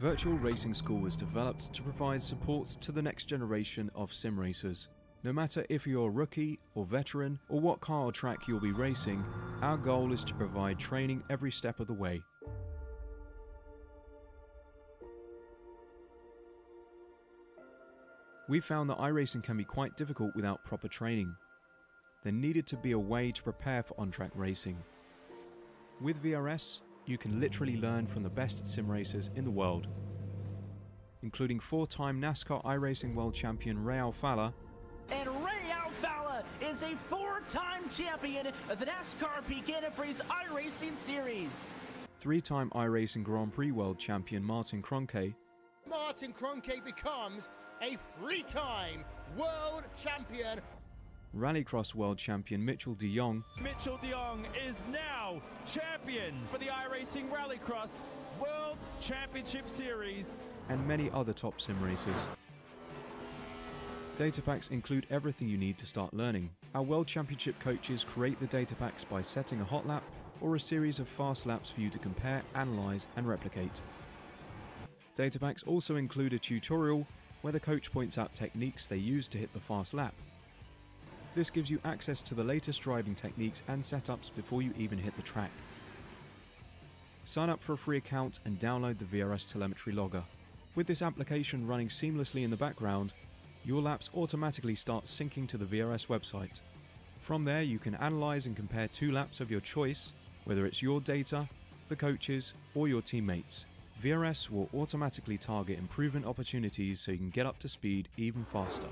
Virtual Racing School was developed to provide support to the next generation of sim racers. No matter if you're a rookie or veteran or what car or track you'll be racing, our goal is to provide training every step of the way. We found that iRacing can be quite difficult without proper training. There needed to be a way to prepare for on-track racing. With VRS, you can literally learn from the best sim racers in the world, including 4-time NASCAR iRacing World Champion Ray Alfala. And Ray Alfala is a 4-time champion of the NASCAR Peak Antifreeze iRacing Series. 3-time iRacing Grand Prix World Champion Martin Kroenke. Martin Kroenke becomes a 3-time world champion. Rallycross World Champion Mitchell de Jong. Mitchell de Jong is now champion for the iRacing Rallycross World Championship Series. And many other top sim racers. Data packs include everything you need to start learning. Our World Championship coaches create the data packs by setting a hot lap or a series of fast laps for you to compare, analyze, and replicate. Data packs also include a tutorial where the coach points out techniques they use to hit the fast lap. This gives you access to the latest driving techniques and setups before you even hit the track. Sign up for a free account and download the VRS telemetry logger. With this application running seamlessly in the background, your laps automatically start syncing to the VRS website. From there, you can analyze and compare 2 laps of your choice, whether it's your data, the coaches, or your teammates. VRS will automatically target improvement opportunities so you can get up to speed even faster.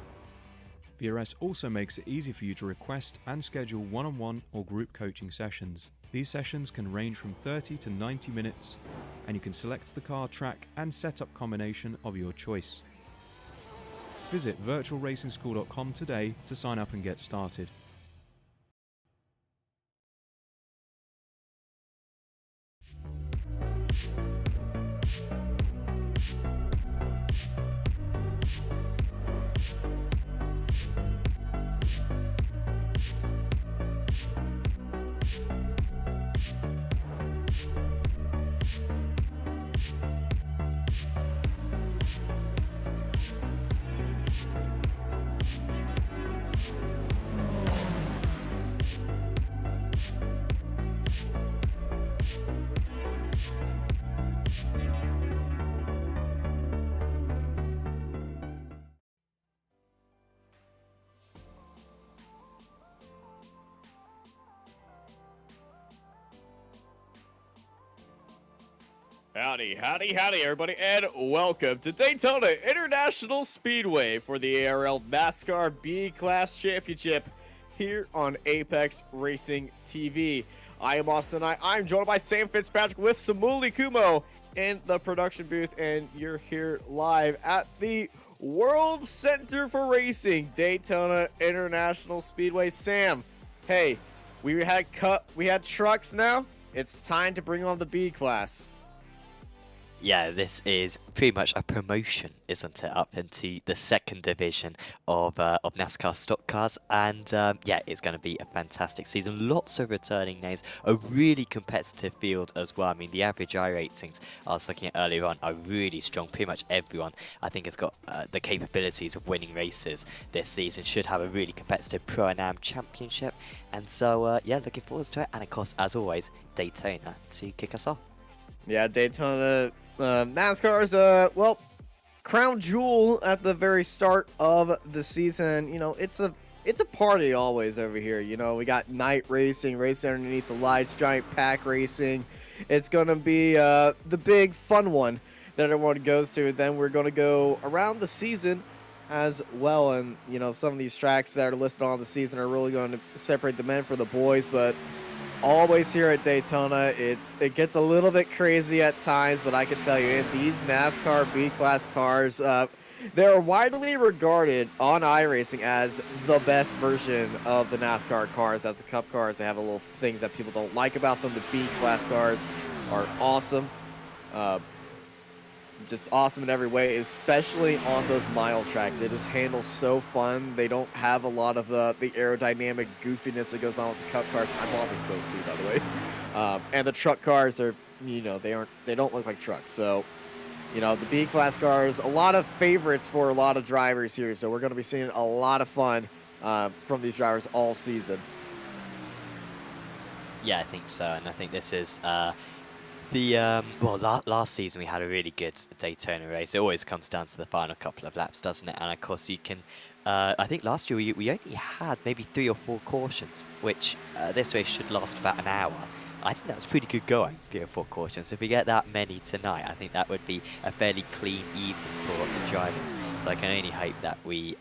VRS also makes it easy for you to request and schedule one-on-one or group coaching sessions. These sessions can range from 30 to 90 minutes, and you can select the car, track, and setup combination of your choice. Visit virtualracingschool.com today to sign up and get started. Howdy, everybody, and welcome to Daytona International Speedway for the ARL NASCAR B-Class Championship here on Apex Racing TV. I am Austin. I'm joined by Sam Fitzpatrick with Samuli Kumo in the production booth, and you're here live at the World Center for Racing, Daytona International Speedway. Sam, hey, we had trucks now. It's time to bring on the B-Class. Yeah, this is pretty much a promotion, isn't it, up into the second division of NASCAR stock cars, and yeah, it's going to be a fantastic season. Lots of returning names, a really competitive field as well. I mean, the average iRatings I was looking at earlier on are really strong. Pretty much everyone, I think, has got the capabilities of winning races this season. Should have a really competitive Pro-Am championship, and so yeah, looking forward to it. And of course, as always, Daytona to kick us off. Yeah, Daytona. NASCAR's well, crown jewel at the very start of the season. You know, it's a party always over here. You know, we got night racing underneath the lights, giant pack racing. It's gonna be the big fun one that everyone goes to. Then we're gonna go around the season as well, and you know, some of these tracks that are listed on the season are really going to separate the men from the boys, but always here at Daytona, it gets a little bit crazy at times, but I can tell you, in these NASCAR B-Class cars, they're widely regarded on iRacing as the best version of the NASCAR cars. As the Cup cars, they have a little things that people don't like about them. The B-Class cars are awesome. Just awesome in every way, especially on those mile tracks. It just handles so fun. They don't have a lot of the aerodynamic goofiness that goes on with the Cup cars. I'm on this boat too, by the way. And the truck cars are, you know, they don't look like trucks. So You know, the B-class cars, a lot of favorites for a lot of drivers here, so we're going to be seeing a lot of fun from these drivers all season. Yeah, I think so, and I think this is well, last season we had a really good Daytona race. It always comes down to the final couple of laps, doesn't it? And of course you can, I think last year we only had maybe 3 or 4 cautions, which this race should last about an hour. I think that's pretty good going, 3 or 4 cautions. If we get that many tonight, I think that would be a fairly clean evening for the drivers. So I can only hope that we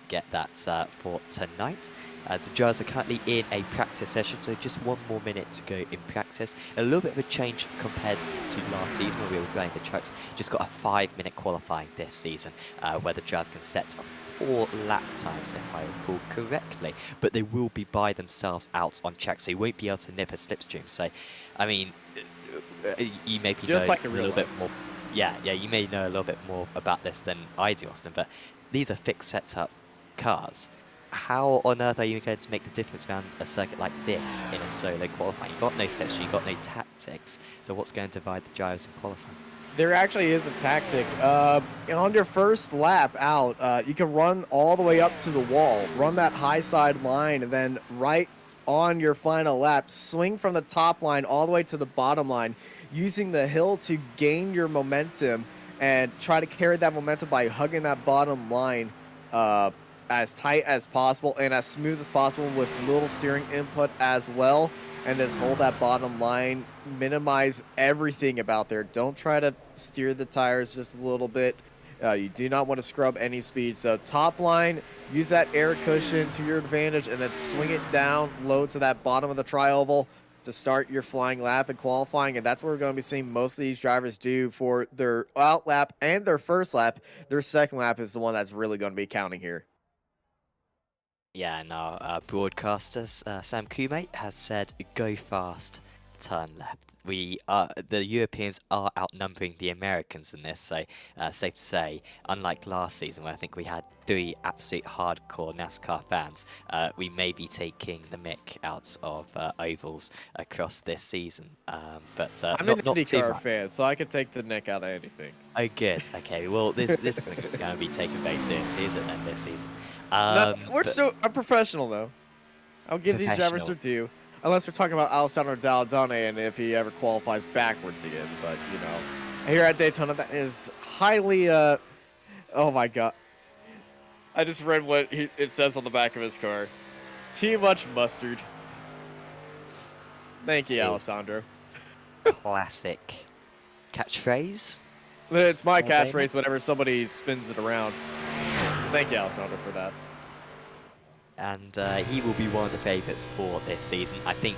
get that for tonight. The drivers are currently in a practice session, so just 1 more minute to go in practice. A little bit of a change compared to last season when we were running the trucks. Just got a 5-minute qualifying this season, where the drivers can set 4 lap times, if I recall correctly. But they will be by themselves out on track, so you won't be able to nip a slipstream. So, I mean, you maybe Just know like in a real little life. bit more. Yeah, you may know a little bit more about this than I do, Austin. But these are fixed setup cars. How on earth are you going to make the difference around a circuit like this in a solo qualifying? You've got no slipstream, you've got no tactics. So what's going to divide the drivers in qualifying? There actually is a tactic. On your first lap out, you can run all the way up to the wall, run that high side line, and then right on your final lap, swing from the top line all the way to the bottom line, using the hill to gain your momentum and try to carry that momentum by hugging that bottom line as tight as possible and as smooth as possible with little steering input as well. And just hold that bottom line, minimize everything about there. Don't try to steer the tires just a little bit. You do not want to scrub any speed. So top line, use that air cushion to your advantage and then swing it down low to that bottom of the tri-oval to start your flying lap and qualifying. And that's what we're going to be seeing most of these drivers do for their out lap and their first lap. Their second lap is the one that's really going to be counting here. Yeah, and our broadcaster, Sam Kumate, has said, go fast, turn left. The Europeans are outnumbering the Americans in this, so safe to say, unlike last season where I think we had 3 absolute hardcore NASCAR fans, we may be taking the mick out of ovals across this season. But I'm not an too IndyCar much. fan, so I can take the neck out of anything. Oh, good. Okay, well, this is going to be taken very seriously, isn't it, this season? No, we're But still a professional though. I'll give these drivers their due, unless we're talking about Alessandro Dall'Adone and if he ever qualifies backwards again. But you know, here at Daytona, that is highly. Oh my God! I just read what it says on the back of his car. Too much mustard. Thank you, Is- Alessandro. classic catchphrase. It's my Small baby. catchphrase whenever somebody spins it around. So thank you, Alessandro, for that. And he will be one of the favourites for this season. I think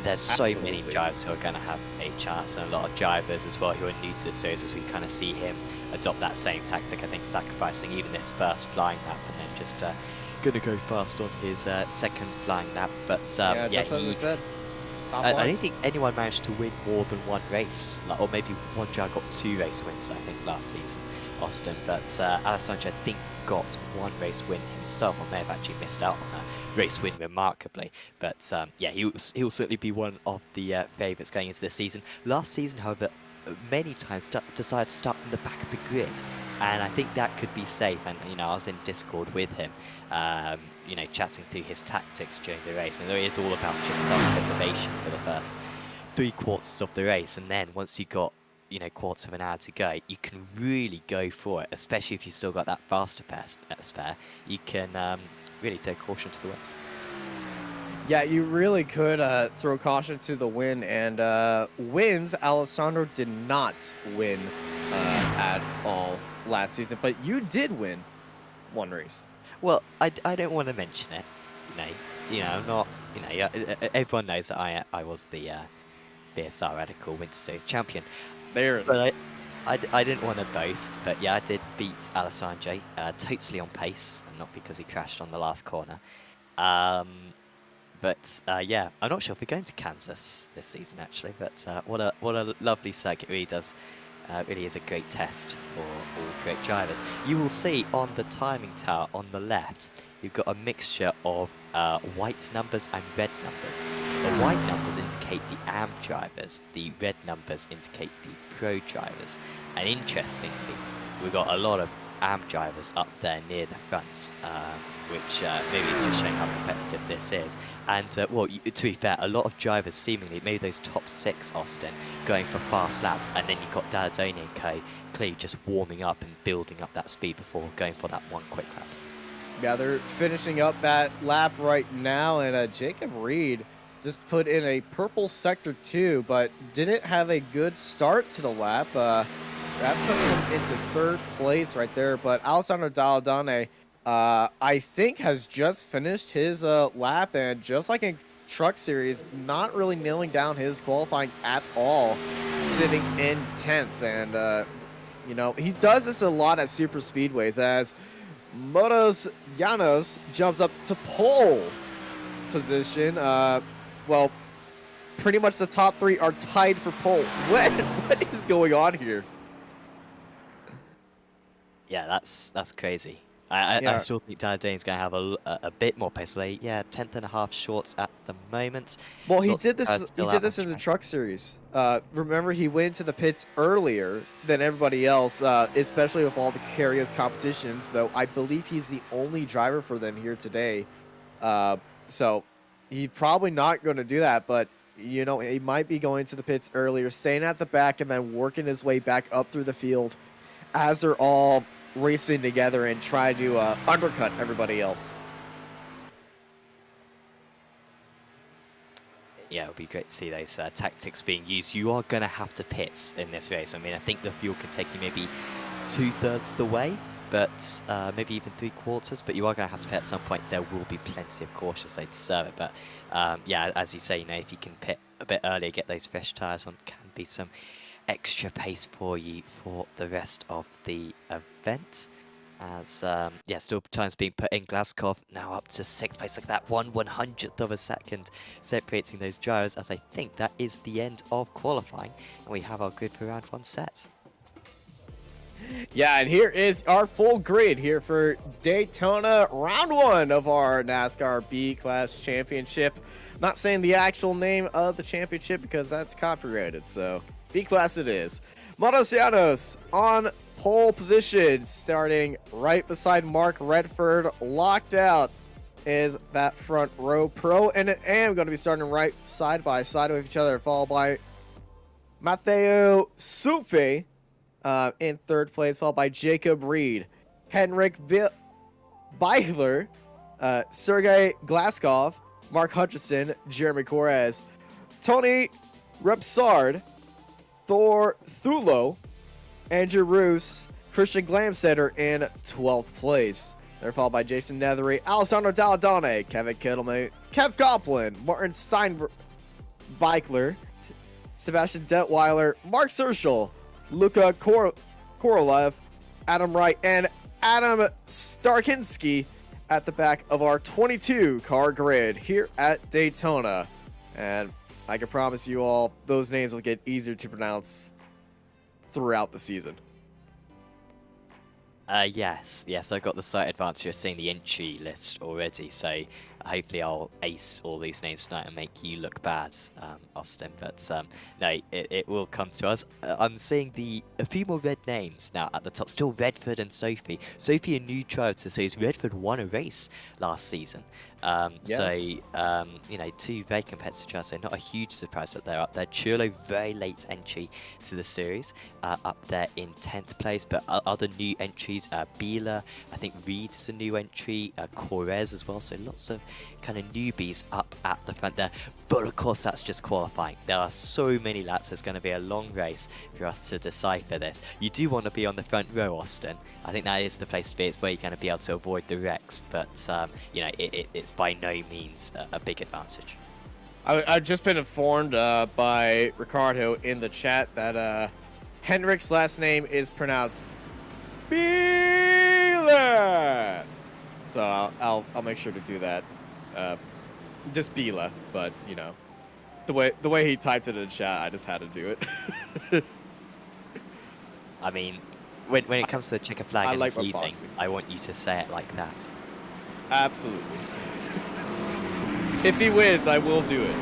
there's so many Absolutely. drivers who are going to have a chance, and a lot of drivers as well who are new to the series as we kind of see him adopt that same tactic. I think sacrificing even this first flying lap and then just going to go fast on his second flying lap. But Yeah, just as I said. Top I line. don't think anyone managed to win more than 1 race, or maybe one driver got 2 race wins, I think, last season, Austin. But Alessandro, I think, got 1 race win himself, or may have actually missed out on a race win remarkably. But yeah, he'll certainly be one of the favourites going into this season. Last season, however, many times decided to start from the back of the grid, and I think that could be safe. And you know, I was in Discord with him, you know, chatting through his tactics during the race, and it is all about just self-preservation for the first 3/4 of the race, and then once you got, you know, quarter of an hour to go, you can really go for it, especially if you still got that faster spare. You can really throw caution to the wind. Yeah, you really could throw caution to the wind, and wins, Alessandro did not win at all last season, but you did win 1 race. Well, I don't want to mention it, you know, I'm not, you know, everyone knows that I was the BSR Radical Winter Series champion. There it But is. I didn't want to boast, but yeah, I did beat Alessandro totally on pace, and not because he crashed on the last corner. But yeah, I'm not sure if we're going to Kansas this season actually. But what a lovely circuit. Really does. Really is a great test for all great drivers. You will see on the timing tower on the left, you've got a mixture of white numbers and red numbers. The white numbers indicate the AM drivers, the red numbers indicate the pro drivers. And interestingly, we've got a lot of AM drivers up there near the fronts, which maybe is just showing how competitive this is. And well, to be fair, a lot of drivers seemingly, maybe those top 6, Austin, going for fast laps, and then you've got Daytona and Kay clearly just warming up and building up that speed before going for that one quick lap. Yeah, they're finishing up that lap right now, and Jacob Reed just put in a purple sector 2, but didn't have a good start to the lap. That puts him into 3rd place right there, but Alessandro Dalladone, I think, has just finished his lap, and just like in Truck Series, not really nailing down his qualifying at all, sitting in 10th. And, you know, he does this a lot at super speedways, as Motos Llanos jumps up to pole position. Well, pretty much the top 3 are tied for pole. What is going on here? Yeah, that's crazy. I still think Dalladaine's going to have a bit more pace. Like, yeah, 10th and a half shorts at the moment. Well, he did this. He did this in the Truck Series. Remember, he went to the pits earlier than everybody else, especially with all the Karios competitions. Though I believe he's the only driver for them here today. So he's probably not going to do that. But you know, he might be going to the pits earlier, staying at the back, and then working his way back up through the field as they're all racing together and try to undercut everybody else. Yeah, it would be great to see those tactics being used. You are going to have to pit in this race. I mean, I think the fuel can take you maybe 2/3 the way, but maybe even 3/4. But you are going to have to pit at some point. There will be plenty of cautions they deserve it. But yeah, as you say, you know, if you can pit a bit earlier, get those fresh tyres on, can be some extra pace for you for the rest of the event. As yeah, still times being put in. Glasgow now up to 6th place, like that 1/100th of a second separating those drivers, as I think that is the end of qualifying, and we have our grid for round 1 set. Yeah, and here is our full grid here for Daytona round 1 of our NASCAR B-Class Championship. Not saying the actual name of the championship because that's copyrighted, so B-Class it is. Motos Llanos on pole position, starting right beside Mark Redford. Locked out is that front row pro, and going to be starting right side by side with each other, followed by Matteo Sufe in 3rd place, followed by Jacob Reed, Henrik Beigler, Sergey Glaskov, Mark Hutchison, Jeremy Correz, Tony Repsard, Thor Thulo, Andrew Roos, Christian Glamstetter in 12th place. They're followed by Jason Nethery, Alessandro Dalladone, Kevin Kittleman, Kev Copeland, Martin Steinbeichler, Sebastian Detweiler, Mark Serschel, Luka Korolev, Adam Wright, and Adam Starkinski at the back of our 22-car grid here at Daytona. And I can promise you all, those names will get easier to pronounce throughout the season. Yes, I've got the slight advantage of seeing the entry list already, so hopefully I'll ace all these names tonight and make you look bad, Austin. But no, it will come to us. I'm seeing a few more red names now at the top. Still Redford and Sophie. Sophie, a new driver to say, Redford won a race last season. Yes. So, you know, 2 very competitive drivers, so not a huge surprise that they're up there. Chulo, very late entry to the series, up there in 10th place. But other new entries, Beeler, I think Reed is a new entry, Correz as well. So lots of kind of newbies up at the front there. But of course, that's just qualifying. There are so many laps. It's going to be a long race for us to decipher this. You do want to be on the front row, Austin. I think that is the place to be. It's where you're going to be able to avoid the wrecks. But, you know, it's by no means a big advantage. I've just been informed by Ricardo in the chat that Henrik's last name is pronounced Bila. So I'll make sure to do that. Just Bila, but you know, the way he typed it in the chat, I just had to do it. I mean, when it comes to the checker flag I and like this evening, boxing. I want you to say it like that. Absolutely. If he wins, I will do it.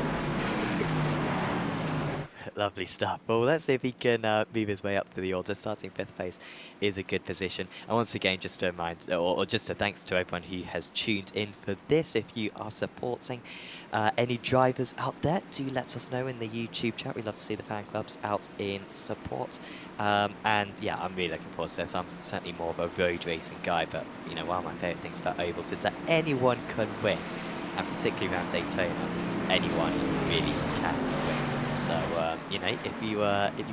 Lovely stuff. Well, let's see if he can move his way up to the order. Starting 5th place is a good position. And once again, just a reminder, or just a thanks to everyone who has tuned in for this. If you are supporting any drivers out there, do let us know in the YouTube chat. We'd love to see the fan clubs out in support. And yeah, I'm really looking forward to this. I'm certainly more of a road racing guy, but you know, one of my favourite things about ovals is that anyone can win. And particularly around Daytona, anyone really can win. So, you know, if you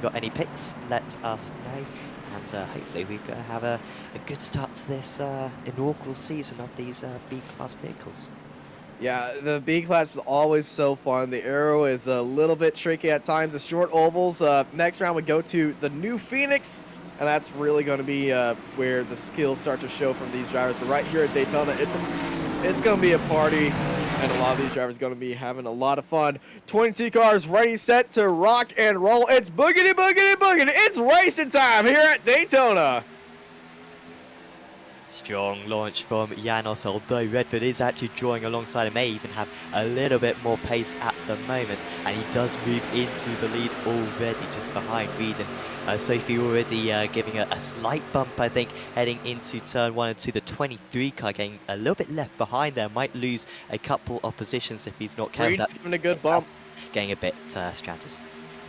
got any picks, let us know, and hopefully we're going to have a good start to this inaugural season of these B-class vehicles. Yeah, the B-class is always so fun. The aero is a little bit tricky at times. The short ovals, next round we go to the new Phoenix, and that's really going to be where the skills start to show from these drivers. But right here at Daytona, it's going to be a party. And a lot of these drivers are going to be having a lot of fun. 22 cars ready, set to rock and roll. It's boogity, boogity, boogity. It's racing time here at Daytona. Strong launch from Janos, although Redford is actually drawing alongside him, may even have a little bit more pace at the moment, and he does move into the lead already, just behind Reed. Sophie already giving a slight bump, I think, heading into turn 1 and 2. The 23 car getting a little bit left behind there, might lose a couple of positions if he's not careful. Reed's giving a good bump. Getting a bit stranded.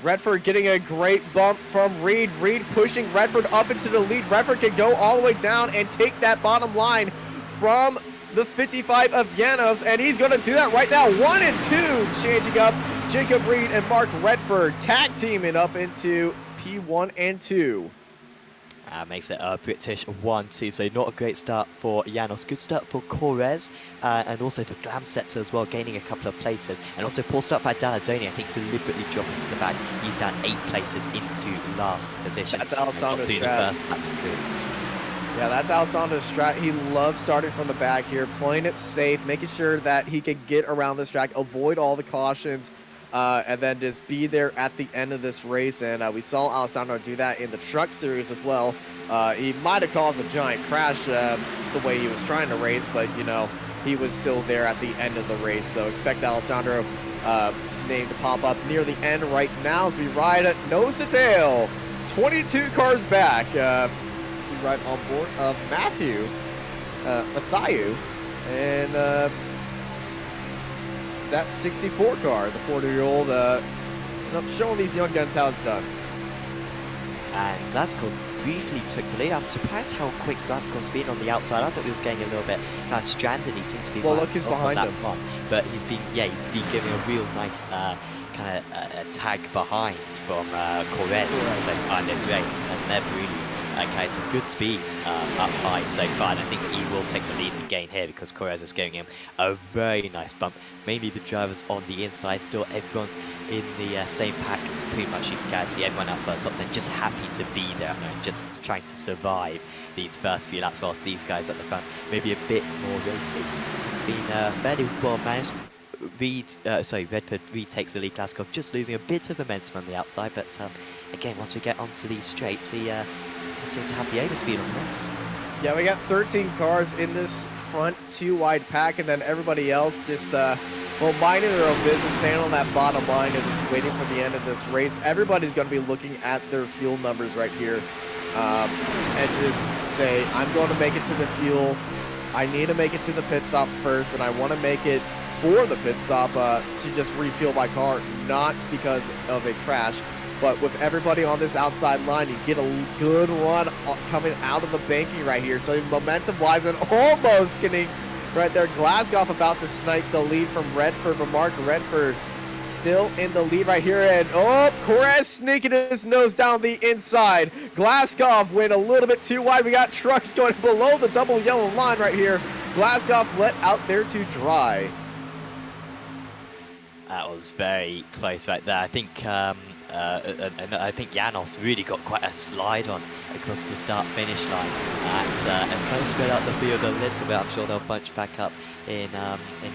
Redford getting a great bump from Reed. Reed pushing Redford up into the lead. Redford can go all the way down and take that bottom line from the 55 of Janos, and he's going to do that right now. 1 and 2 changing up. Jacob Reed and Mark Redford tag teaming up into P1 and 2. Makes it a British 1-2, so not a great start for Janos. Good start for Correz, and also for Glamsetter as well, gaining a couple of places. And also poor start by Daladoni, I think, deliberately dropping to the back. He's down 8 places into last position. That's Alessandra's strat. Yeah, that's Alessandra's strat. He loves starting from the back here, playing it safe, making sure that he can get around this track, avoid all the cautions, and then just be there at the end of this race. And we saw Alessandro do that in the truck series as well. He might have caused a giant crash the way he was trying to race, but you know, he was still there at the end of the race. So expect Alessandro's name to pop up near the end right now as we ride nose to tail. 22 cars back as we ride on board of Matthew and that 64 car, the 40-year-old, showing these young guns how it's done. And Glasgow briefly took the lead. I'm surprised how quick Glasgow's been on the outside. I thought he was getting a little bit kind of stranded. He seemed to be look who's behind him. But he's been giving a real nice kind of tag behind from Correz so far in this race, and they've really carried some good speed up high so far. And I think he will take the lead again here because Correz is giving him a very nice bump. Mainly the drivers on the inside. Still, everyone's in the same pack. Pretty much you can guarantee everyone outside the top 10 just happy to be there and just trying to survive these first few laps, whilst these guys at the front maybe a bit more racing. It's been fairly well managed. Redford retakes the lead. Glasgow just losing a bit of momentum on the outside, but again, once we get onto these straights, he does seem to have the overspeed on the rest. Yeah, we got 13 cars in this front 2-wide pack, and then everybody else just minding their own business, standing on that bottom line and just waiting for the end of this race. Everybody's going to be looking at their fuel numbers right here and just say, I'm going to make it to the fuel. I need to make it to the pit stop first, and I want to make it for the pit stop to just refuel my car, not because of a crash. But with everybody on this outside line, you get a good run coming out of the banking right here. So momentum-wise, and almost getting right there. Glasgow about to snipe the lead from Redford, but Mark Redford still in the lead right here. And Correz sneaking his nose down the inside. Glasgow went a little bit too wide. We got trucks going below the double yellow line right here. Glasgow let out there to dry. That was very close right there. I think Janos really got quite a slide on across the start-finish line. And it's kind of spread out the field a little bit. I'm sure they'll bunch back up in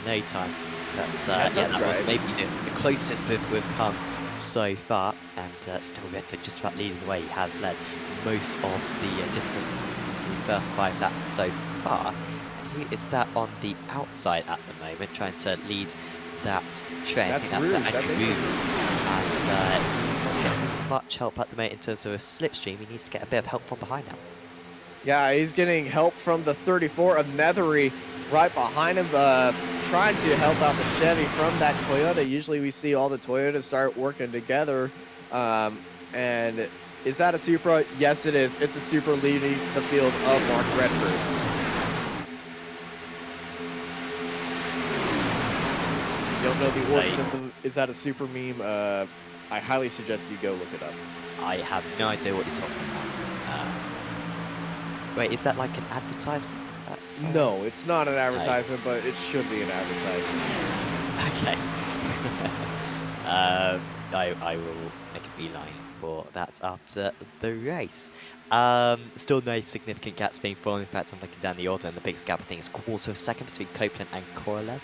no time. But that was maybe the closest we've come so far. And still Redford just about leading the way. He has led most of the distance in his first 5 laps so far. He is that on the outside at the moment, trying to lead that train. That's I think Ruse, that's that's Andrew Ruse. And he's not getting much help at the moment in terms of a slipstream. He needs to get a bit of help from behind now. Yeah, he's getting help from the 34 of Nethery right behind him, trying to help out the Chevy from that Toyota. Usually we see all the Toyotas start working together. And is that a Supra? Yes, it is. It's a Supra leading the field of Mark Redford. You don't know the origin of the is that a Supra meme? I highly suggest you go look it up. I have no idea what you're talking about. Wait, is that like an advertisement? That's, No, it's not an advertisement, but it should be an advertisement. Okay. I will make a beeline for that after the race. Still no significant gaps being formed. In fact, I'm looking down the order, and the biggest gap I think is quarter of a second between Copeland and Korolev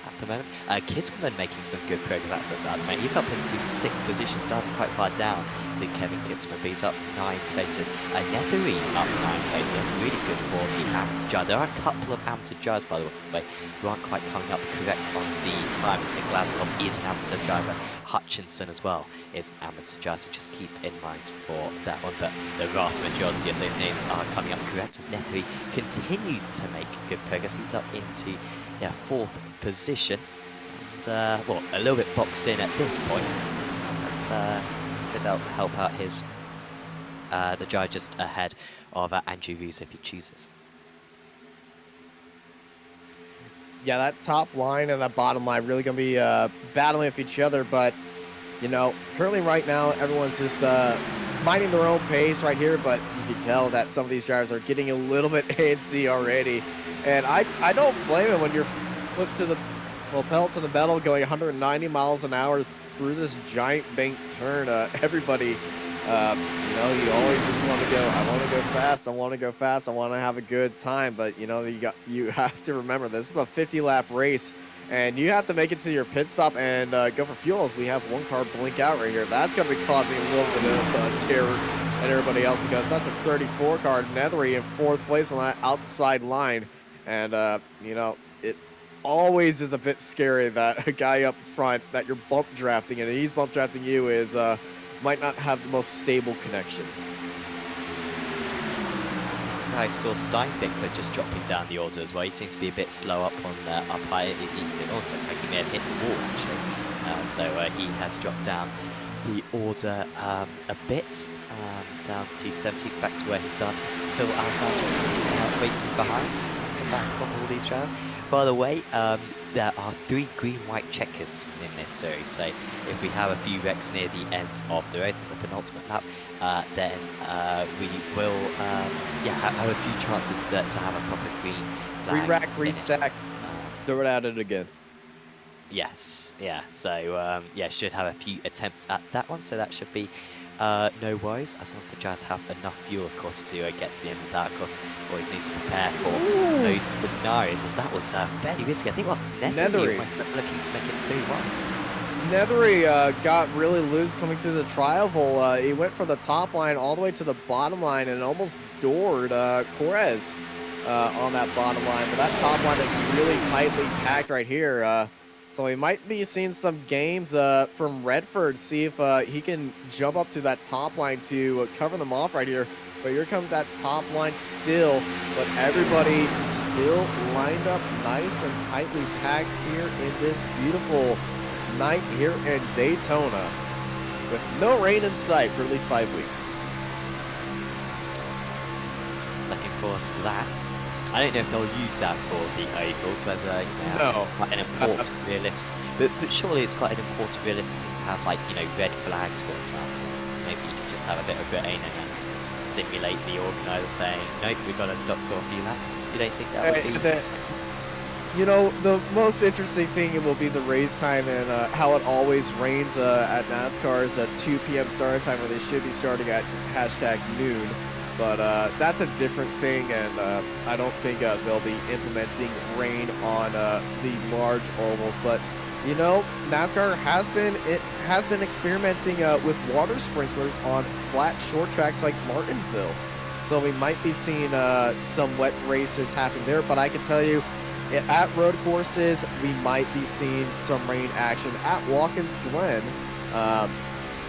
at the moment. Kisselman making some good progress at the moment. He's up into 6th position, starting quite far down to Kevin Kisselman, but he's up 9 places. Nethery up 9 places. That's really good for the amateur driver. There are a couple of amateur drivers, by the way, who aren't quite coming up correct on the timing. So Glasgow is an amateur driver. Hutchinson as well is amateur driver, so just keep in mind for that one. But the vast majority of those names are coming up correct as Nethery continues to make good progress. He's up into 4th position, and well, a little bit boxed in at this point, but could help out his the driver just ahead of Andrew Ruse if he chooses. Yeah, that top line and that bottom line really going to be battling with each other, but, you know, currently right now, everyone's just minding their own pace right here, but you can tell that some of these drivers are getting a little bit antsy already, and I don't blame him when you're put to the, well, pedal to the metal going 190 miles an hour through this giant bank turn. Everybody, you know, you always just want to go, I want to go fast, I want to go fast, I want to have a good time, but, you know, you have to remember this is a 50-lap race, and you have to make it to your pit stop and go for fuel, as we have one car blink out right here. That's going to be causing a little bit of terror and everybody else, because that's a 34 car, Nethery in 4th place on that outside line, and, you know, it always is a bit scary that a guy up front that you're bump drafting and he's bump drafting you is might not have the most stable connection. I saw Steinbichler just dropping down the order as well. He seems to be a bit slow up on up high. It also like he may have hit the wall actually. So he has dropped down the order a bit, down to 17th, back to where he started. Still Alessandro waiting behind back on all these drivers. By the way, there are 3 green-white checkers in this series, so if we have a few wrecks near the end of the race at the penultimate lap, then we will have a few chances to have a proper green flag. Re-rack, restack, throw it at it again. Yes, yeah, so should have a few attempts at that one, so that should be no worries, as long as the Jazz have enough fuel, of course, to get to the end of that. Of course, always need to prepare for those scenarios, as that was fairly risky. I think what was Nethery looking to make it 3-1. Nethery got really loose coming through the tri-oval. He went from the top line all the way to the bottom line and almost doored Corez on that bottom line. But that top line is really tightly packed right here. So we might be seeing some games from Redford, see if he can jump up to that top line to cover them off right here. But here comes that top line still, but everybody still lined up nice and tightly packed here in this beautiful night here in Daytona, with no rain in sight for at least 5 weeks. Looking forward to that. I don't know if they'll use that for the ovals, whether it's quite an important realist, but surely it's quite an important realistic thing to have, like, you know, red flags, for example. Maybe you can just have a bit of rain and then simulate the organizer saying, nope, we've got to stop for a few laps. You don't think that would be... You know, the most interesting thing will be the race time and how it always rains at NASCAR's 2 p.m. start time, where they should be starting at #noon. But that's a different thing, and I don't think they'll be implementing rain on the large ovals. But you know, NASCAR has been experimenting with water sprinklers on flat short tracks like Martinsville, so we might be seeing some wet races happen there. But I can tell you, at road courses, we might be seeing some rain action at Watkins Glen.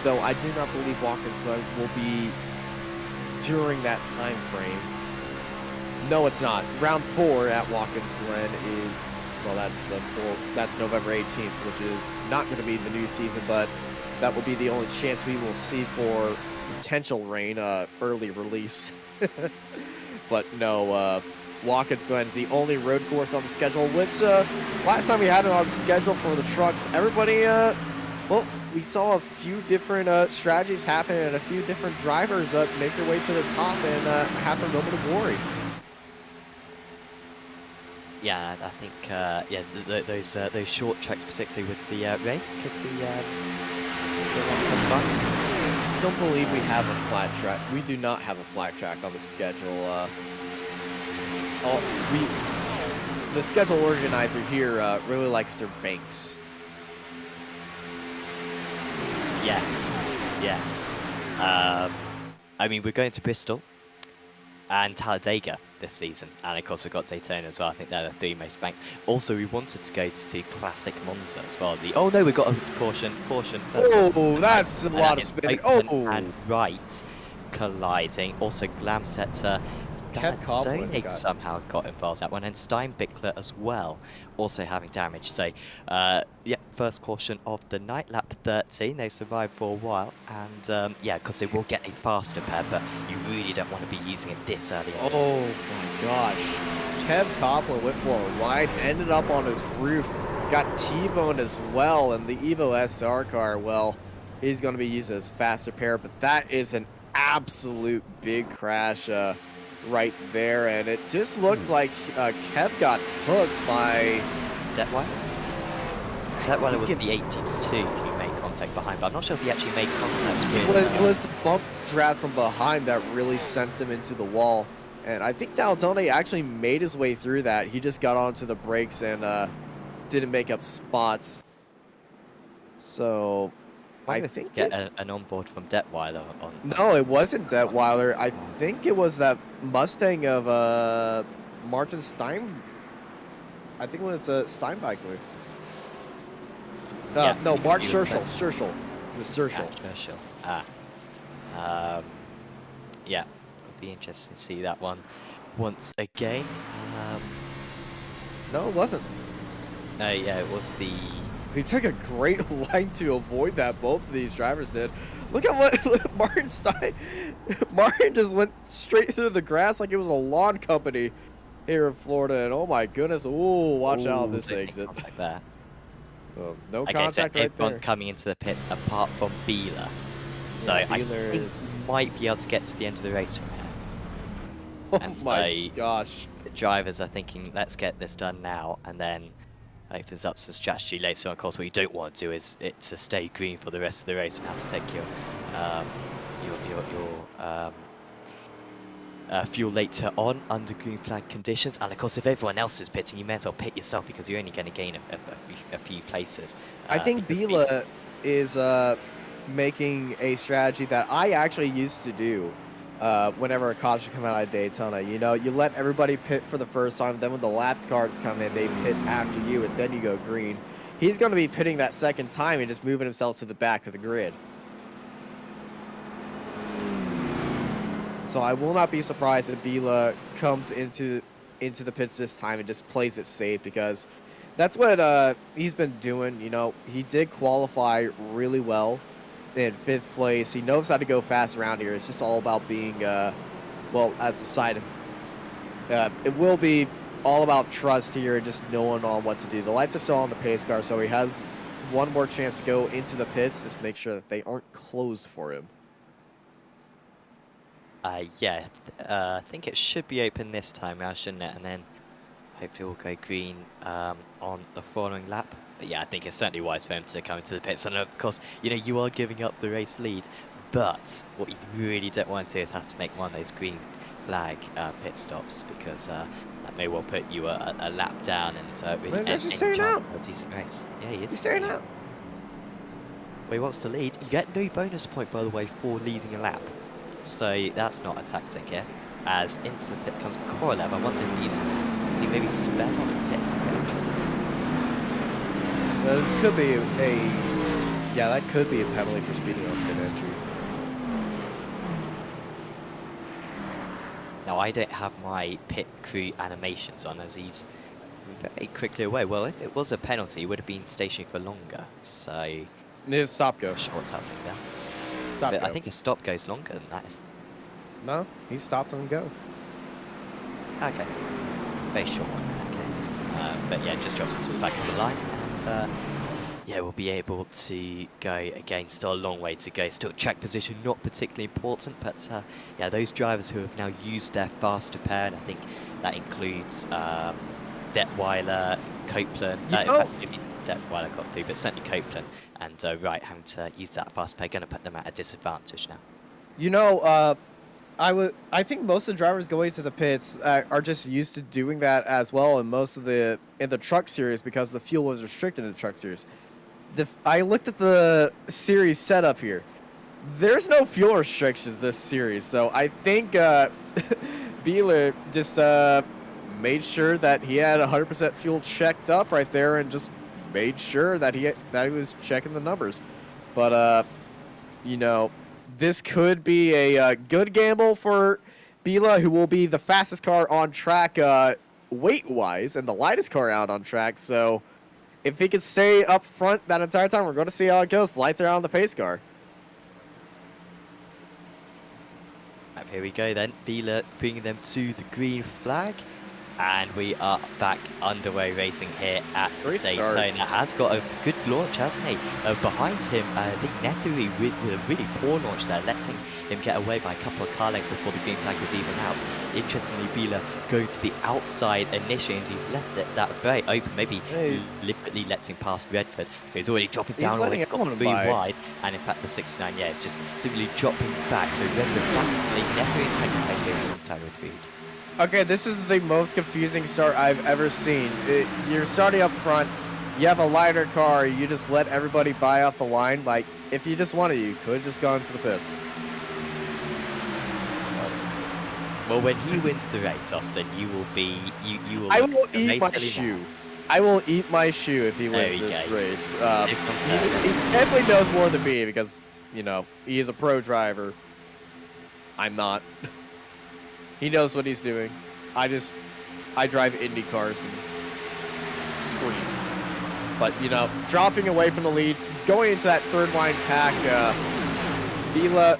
Though I do not believe Watkins Glen will be during that time frame. No, it's not. Round 4 at Watkins Glen is, well, that's November 18th, which is not going to be the new season, but that will be the only chance we will see for potential rain, early release. But no, Watkins Glen is the only road course on the schedule, which last time we had it on the schedule for the trucks, everybody, well, we saw a few different strategies happen and a few different drivers make their way to the top and have their moment of glory. Yeah, I think those short tracks, particularly with the rain, could be some fun. I don't believe we have a flat track. We do not have a flat track on the schedule. The schedule organizer here really likes their banks. Yes. I mean, we're going to Bristol and Talladega this season, and of course we've got Daytona as well. I think they're the 3 most banks. Also, we wanted to go to Classic Monza as well. Oh no, we've got a caution. Oh, that's a lot of spinning. Oh, and right colliding. Also, Glamsetter. Donate somehow got involved in that one, and Steinbickler as well, also having damage. So, yeah, first caution of the night, lap 13. They survived for a while, and yeah, because they will get a faster pair, but you really don't want to be using it this early on. Oh my gosh. Kev Copeland went for a ride, ended up on his roof, got T-boned as well, and the Evo SR car, well, he's going to be using his faster pair, but that is an absolute big crash right there, and it just looked like Kev got hooked by Detweiler? Detweiler was the 82 who made contact behind, but I'm not sure if he actually made contact with... It was the bump draft from behind that really sent him into the wall, and I think Daytona actually made his way through that. He just got onto the brakes and didn't make up spots. So... I think get an onboard from Detweiler on. No, it wasn't Detweiler. I think it was that Mustang of Martin Stein. I think it was Steinbickler. Yeah, no, Mark Scherschel. Scherschel. It was Scherschel. Yeah, it'll be interesting to see that one once again. No, it wasn't. No, yeah, it was the. He took a great line to avoid that. Both of these drivers did. Look at what Martin Stein... Martin just went straight through the grass like it was a lawn company here in Florida. And oh my goodness. Ooh, watch out this exit. Contact there. No okay, contact so right everyone's there. coming into the pits apart from Beeler. So yeah, I think we might be able to get to the end of the race from here. Oh and my gosh. The drivers are thinking, let's get this done now, and then opens up some strategy later on. Of course, what you don't want to do is it to stay green for the rest of the race and have to take your fuel later on under green flag conditions. And of course, if everyone else is pitting, you may as well pit yourself because you're only going to gain a few places. I think Bila is making a strategy that I actually used to do. Whenever a caution come out of Daytona, you know, you let everybody pit for the first time, then when the lapped cars come in, they pit after you, and then you go green. He's going to be pitting that second time and just moving himself to the back of the grid. So I will not be surprised if Bila comes into the pits this time and just plays it safe, because that's what he's been doing. You know, he did qualify really well in 5th place. He knows how to go fast around here. It's just all about being, well, as the side of, it will be all about trust here and just knowing on what to do. The lights are still on the pace car, so he has one more chance to go into the pits. Just make sure that they aren't closed for him. Yeah, I think it should be open this time now, shouldn't it? And then hopefully we'll go green on the following lap. But yeah, I think it's certainly wise for him to come into the pits. And of course, you know, you are giving up the race lead, but what you really don't want to do is have to make one of those green flag pit stops, because that may well put you a lap down and really end a decent race. Yeah, he is. He's staying out. Well, he wants to lead. You get no bonus point, by the way, for leading a lap. So that's not a tactic here. As into the pits comes Korolev. I wonder if has he maybe sped on the pit This could be yeah, that could be a penalty for speeding on pit entry. Now, I don't have my pit crew animations on as he's very quickly away. Well, if it was a penalty, he would have been stationary for longer. So, His stop go. not sure what's happening there. Stop But go. I think his stop goes longer than that. No, he stopped and go. Okay. Very short one in that case. But yeah, just drops into the back of the line. And yeah, we'll be able to go again. Still a long way to go. Still track position, not particularly important. But yeah, those drivers who have now used their fast repair, and I think that includes Detweiler, Copeland. Maybe Detweiler got through, but certainly Copeland and Wright having to use that fast repair. Going to put them at a disadvantage now. You know, I think most of the drivers going to the pits are just used to doing that as well in the truck series because the fuel was restricted in the truck series. I looked at the series setup here. There's no fuel restrictions this series, so I think Beeler just made sure that he had 100% fuel checked up right there and just made sure that he was checking the numbers. But you know, this could be a good gamble for Bila, who will be the fastest car on track weight-wise and the lightest car out on track. So if he can stay up front that entire time, we're going to see how it goes. The lights are on the pace car. Up here we go then. Bila bringing them to the green flag. And we are back underway racing here at Daytona. Has got a good launch, hasn't he? Behind him, I think Nethery with a really poor launch there, letting him get away by a couple of car lengths before the green flag was even out. Interestingly, Bila going to the outside initially, and he's left it that very open. Maybe deliberately lets him past Redford. He's already dropping down already, got the green wide. And in fact, the 69, yeah, is just simply dropping back. So Redford back to the lead. Nethery in second place, goes alongside with Reed. Okay, this is the most confusing start I've ever seen. You're starting up front, you have a lighter car, you just let everybody buy off the line. Like, if you just wanted, you could have just gone to the pits. Well, when he wins the race, Austin, you will be... You will I will eat my shoe. I will eat my shoe if he wins this race. He definitely knows more than me because, you know, he is a pro driver. I'm not. He knows what he's doing. I drive Indy cars and scream. But, you know, dropping away from the lead, going into that third line pack, Bila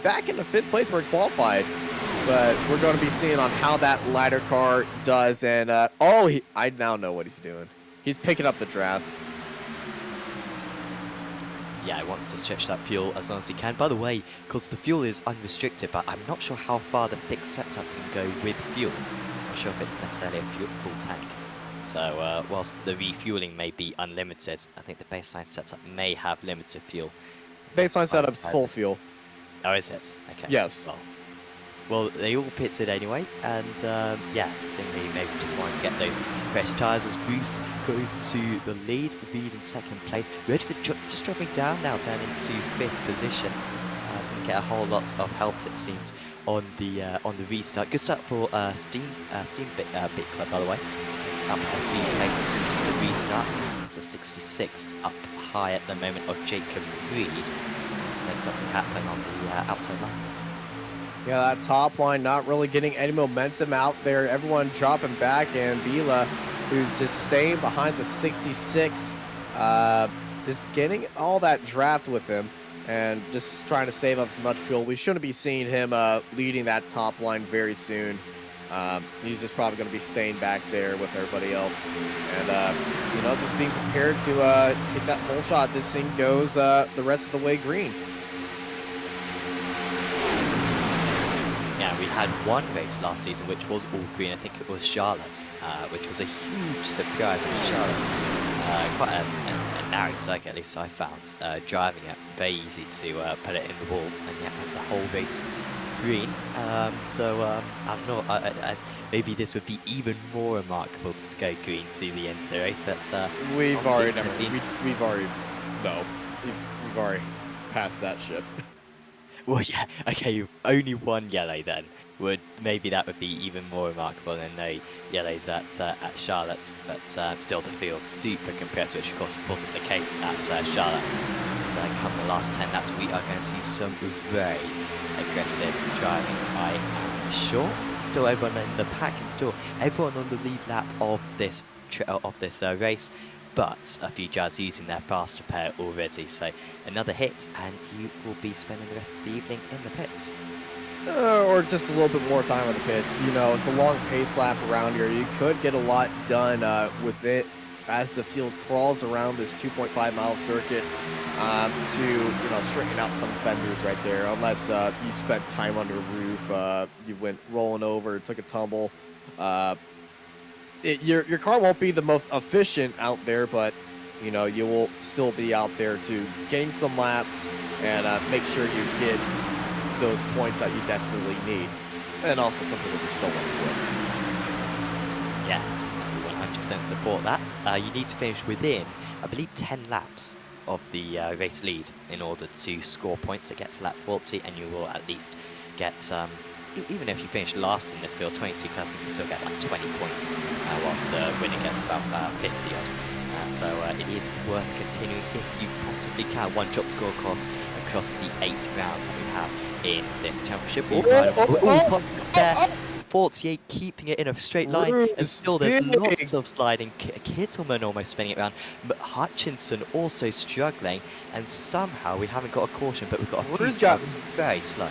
back in the 5th place where he qualified. But we're going to be seeing on how that lighter car does. And, I now know what he's doing. He's picking up the drafts. Yeah, he wants to stretch that fuel as long as he can. By the way, because the fuel is unrestricted, but I'm not sure how far the fixed setup can go with fuel. I'm not sure if it's necessarily a full tank. So, whilst the refueling may be unlimited, I think the baseline setup may have limited fuel. Baseline setup's full fuel. Oh, is it? Okay. Yes. Well, they all pitted anyway, and yeah, seemingly maybe just wanted to get those fresh tyres as Bruce goes to the lead. Reed in second place. Redford just dropping down into 5th position. Didn't get a whole lot of help, it seemed, on the restart. Good start for Steam Bit Club, by the way. Up 3 places since the restart. It's a 66 up high at the moment of Jacob Reed to make something happen on the outside line. Yeah, that top line not really getting any momentum out there. Everyone dropping back, and Bila, who's just staying behind the 66, just getting all that draft with him and just trying to save up as much fuel. We shouldn't be seeing him leading that top line very soon. He's just probably going to be staying back there with everybody else. And, you know, just being prepared to take that whole shot. This thing goes the rest of the way green. Yeah, we had one race last season which was all green. I think it was Charlotte's, which was a huge surprise. I mean, Charlotte's quite a narrow circuit, at least I found. Driving it, very easy to put it in the wall, and yet the whole race green. I don't know. Maybe this would be even more remarkable to go green to the end of the race, but we've already passed that ship. Well, yeah, okay, only one yellow then. Maybe that would be even more remarkable than no yellows at Charlotte, but still the field super compressed, which of course wasn't the case at Charlotte. So come the last 10 laps, we are going to see some very aggressive driving, I am sure. Still everyone in the pack and still everyone on the lead lap of this race, but a few drivers using their faster pair already. So another hit, and you will be spending the rest of the evening in the pits. Or just a little bit more time in the pits. You know, it's a long pace lap around here. You could get a lot done with it as the field crawls around this 2.5-mile circuit to, straighten out some fenders right there. Unless you spent time under a roof, you went rolling over, took a tumble. Your car won't be the most efficient out there, but you will still be out there to gain some laps and make sure you get those points that you desperately need. And also some people just don't want to quit. Yes, 100% support that. You need to finish within, I believe, 10 laps of the race lead in order to score points. It gets lap 40, and you will at least get, even if you finish last in this field, 22 cars, you still get like 20 points, whilst the winner gets about 50 odd. So it is worth continuing if you possibly can. One drop score across the 8 rounds that we have in this championship. 48 keeping it in a straight line, and still there's lots of sliding. Kittleman almost spinning it around, but Hutchinson also struggling, and somehow we haven't got a caution, but we've got a few drivers very slow.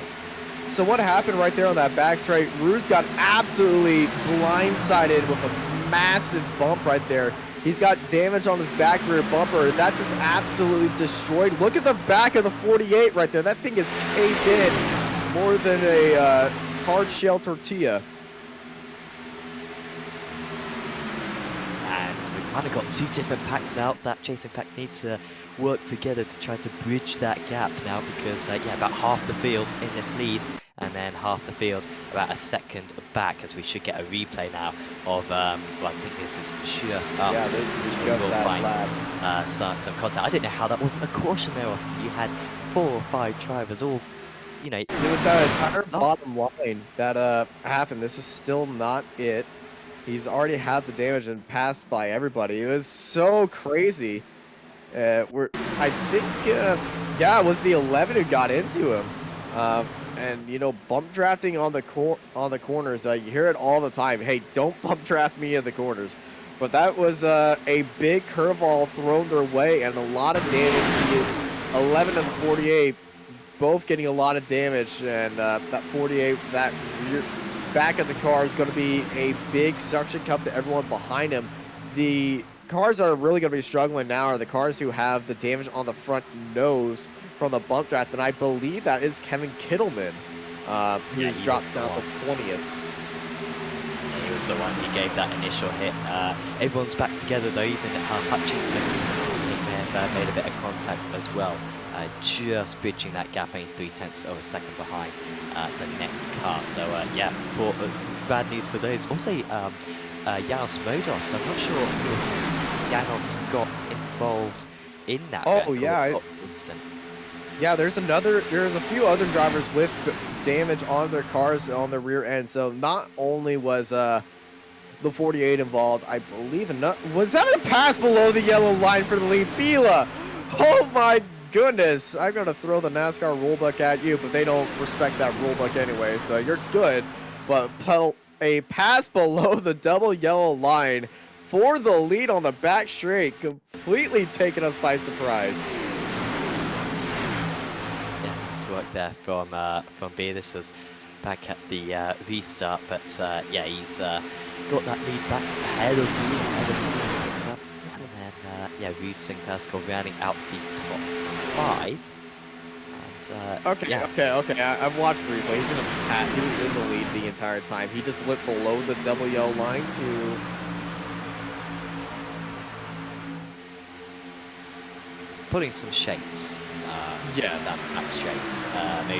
So what happened right there on that back straight? Ruse got absolutely blindsided with a massive bump right there. He's got damage on his back rear bumper. That just absolutely destroyed. Look at the back of the 48 right there. That thing is caved in more than a hard shell tortilla. And we've kind of got two different packs now. That chasing pack need to work together to try to bridge that gap now, because about half the field in this lead, and then half the field about a second back, as we should get a replay now of well, I think this is just after. Yeah, this is just that lap. Some contact. I don't know how that wasn't a caution there, Austin. You had 4 or 5 drivers all, It was that entire bottom line that happened. This is still not it. He's already had the damage and passed by everybody. It was so crazy. I think, it was the 11 who got into him. And bump drafting on the corners, you hear it all the time. Hey, don't bump draft me in the corners. But that was a big curveball thrown their way, and a lot of damage. The 11 and the 48 both getting a lot of damage, and that 48, that rear back of the car is going to be a big suction cup to everyone behind him. The cars that are really going to be struggling now are the cars who have the damage on the front nose from the bump draft, and I believe that is Kevin Kittleman. He's dropped down to 20th. He was the one who gave that initial hit. Everyone's back together though, even Hutchinson may have made a bit of contact as well. Just bridging that gap, only 0.3 of a second behind the next car. So bad news for those. Also, Janos Modos, I'm not sure if Janos got involved in that. Oh yeah. Yeah, there's a few other drivers with damage on their cars on the rear end. So not only was the 48 involved, I believe was that a pass below the yellow line for the lead? Bila! Oh my goodness! I'm gonna throw the NASCAR rulebook at you, but they don't respect that rulebook anyway, so you're good. But a pass below the double yellow line for the lead on the back straight, completely taking us by surprise. Work there from B. This was back at the restart, but he's got that lead back ahead of Ski, and then Rus and Kaskov rounding out the top 5. And, okay. I've watched the replay. He was in the lead the entire time. He just went below the double yellow line to putting some shapes. Yes. Back straight.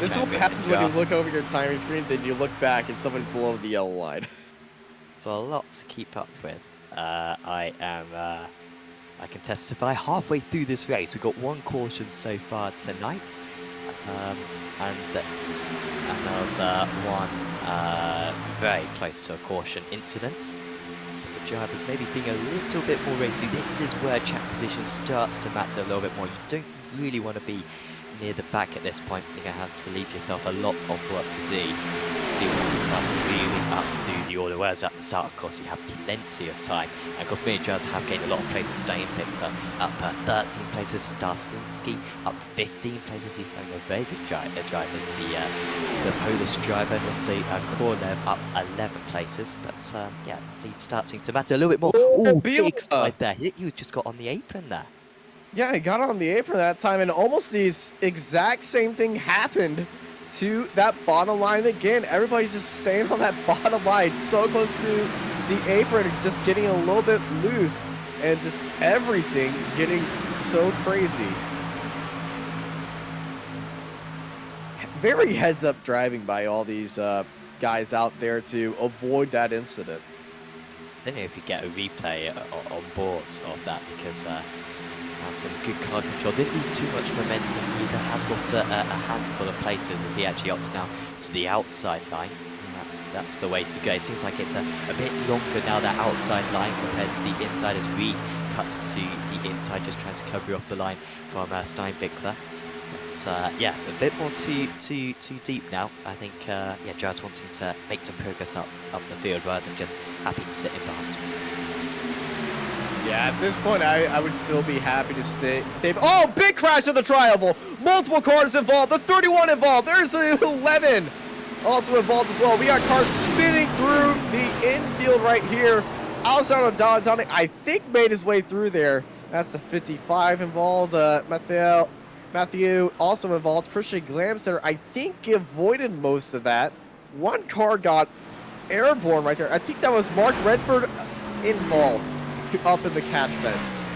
This is what happens when you look over your timing screen, then you look back and somebody's below the yellow line. So a lot to keep up with. I can testify halfway through this race. We've got 1 caution so far tonight. I And there was one very close to a caution incident. The drivers maybe being a little bit more racy. This is where track position starts to matter a little bit more. You don't really want to be near the back at this point. You're going to have to leave yourself a lot of work to do when you start moving up through the order. Whereas at the start, of course, you have plenty of time. And of course, many drivers have gained a lot of places. Stein Pickler up 13 places. Starsinski up 15 places. He's having a very good drive. Is the Polish driver, and also Korlev up 11 places. But yeah, lead starting to matter a little bit more. Oh, big slide there. You just got on the apron there. Yeah, he got on the apron that time, and almost the exact same thing happened to that bottom line again. Everybody's just staying on that bottom line, so close to the apron, just getting a little bit loose, and just everything getting so crazy. Very heads-up driving by all these guys out there to avoid that incident. I don't know if you get a replay on board of that, because has some good car control. Didn't lose too much momentum either. Has lost a handful of places as he actually opts now to the outside line. And that's the way to go. It seems like it's a bit longer now, that outside line, compared to the inside, as Reed cuts to the inside, just trying to cover off the line from Steinbickler. But yeah, a bit more too deep now. I think yeah, drivers wanting to make some progress up the field rather than just happy to sit in behind. Yeah, at this point, I would still be happy to stay. Oh, big crash in the tri-oval. Multiple cars involved. The 31 involved. There's the 11 also involved as well. We got cars spinning through the infield right here. Outside of Daytona, I think made his way through there. That's the 55 involved. Matthew also involved. Christian Glamster, I think, avoided most of that. One car got airborne right there. I think that was Mark Redford involved up in the catch fence.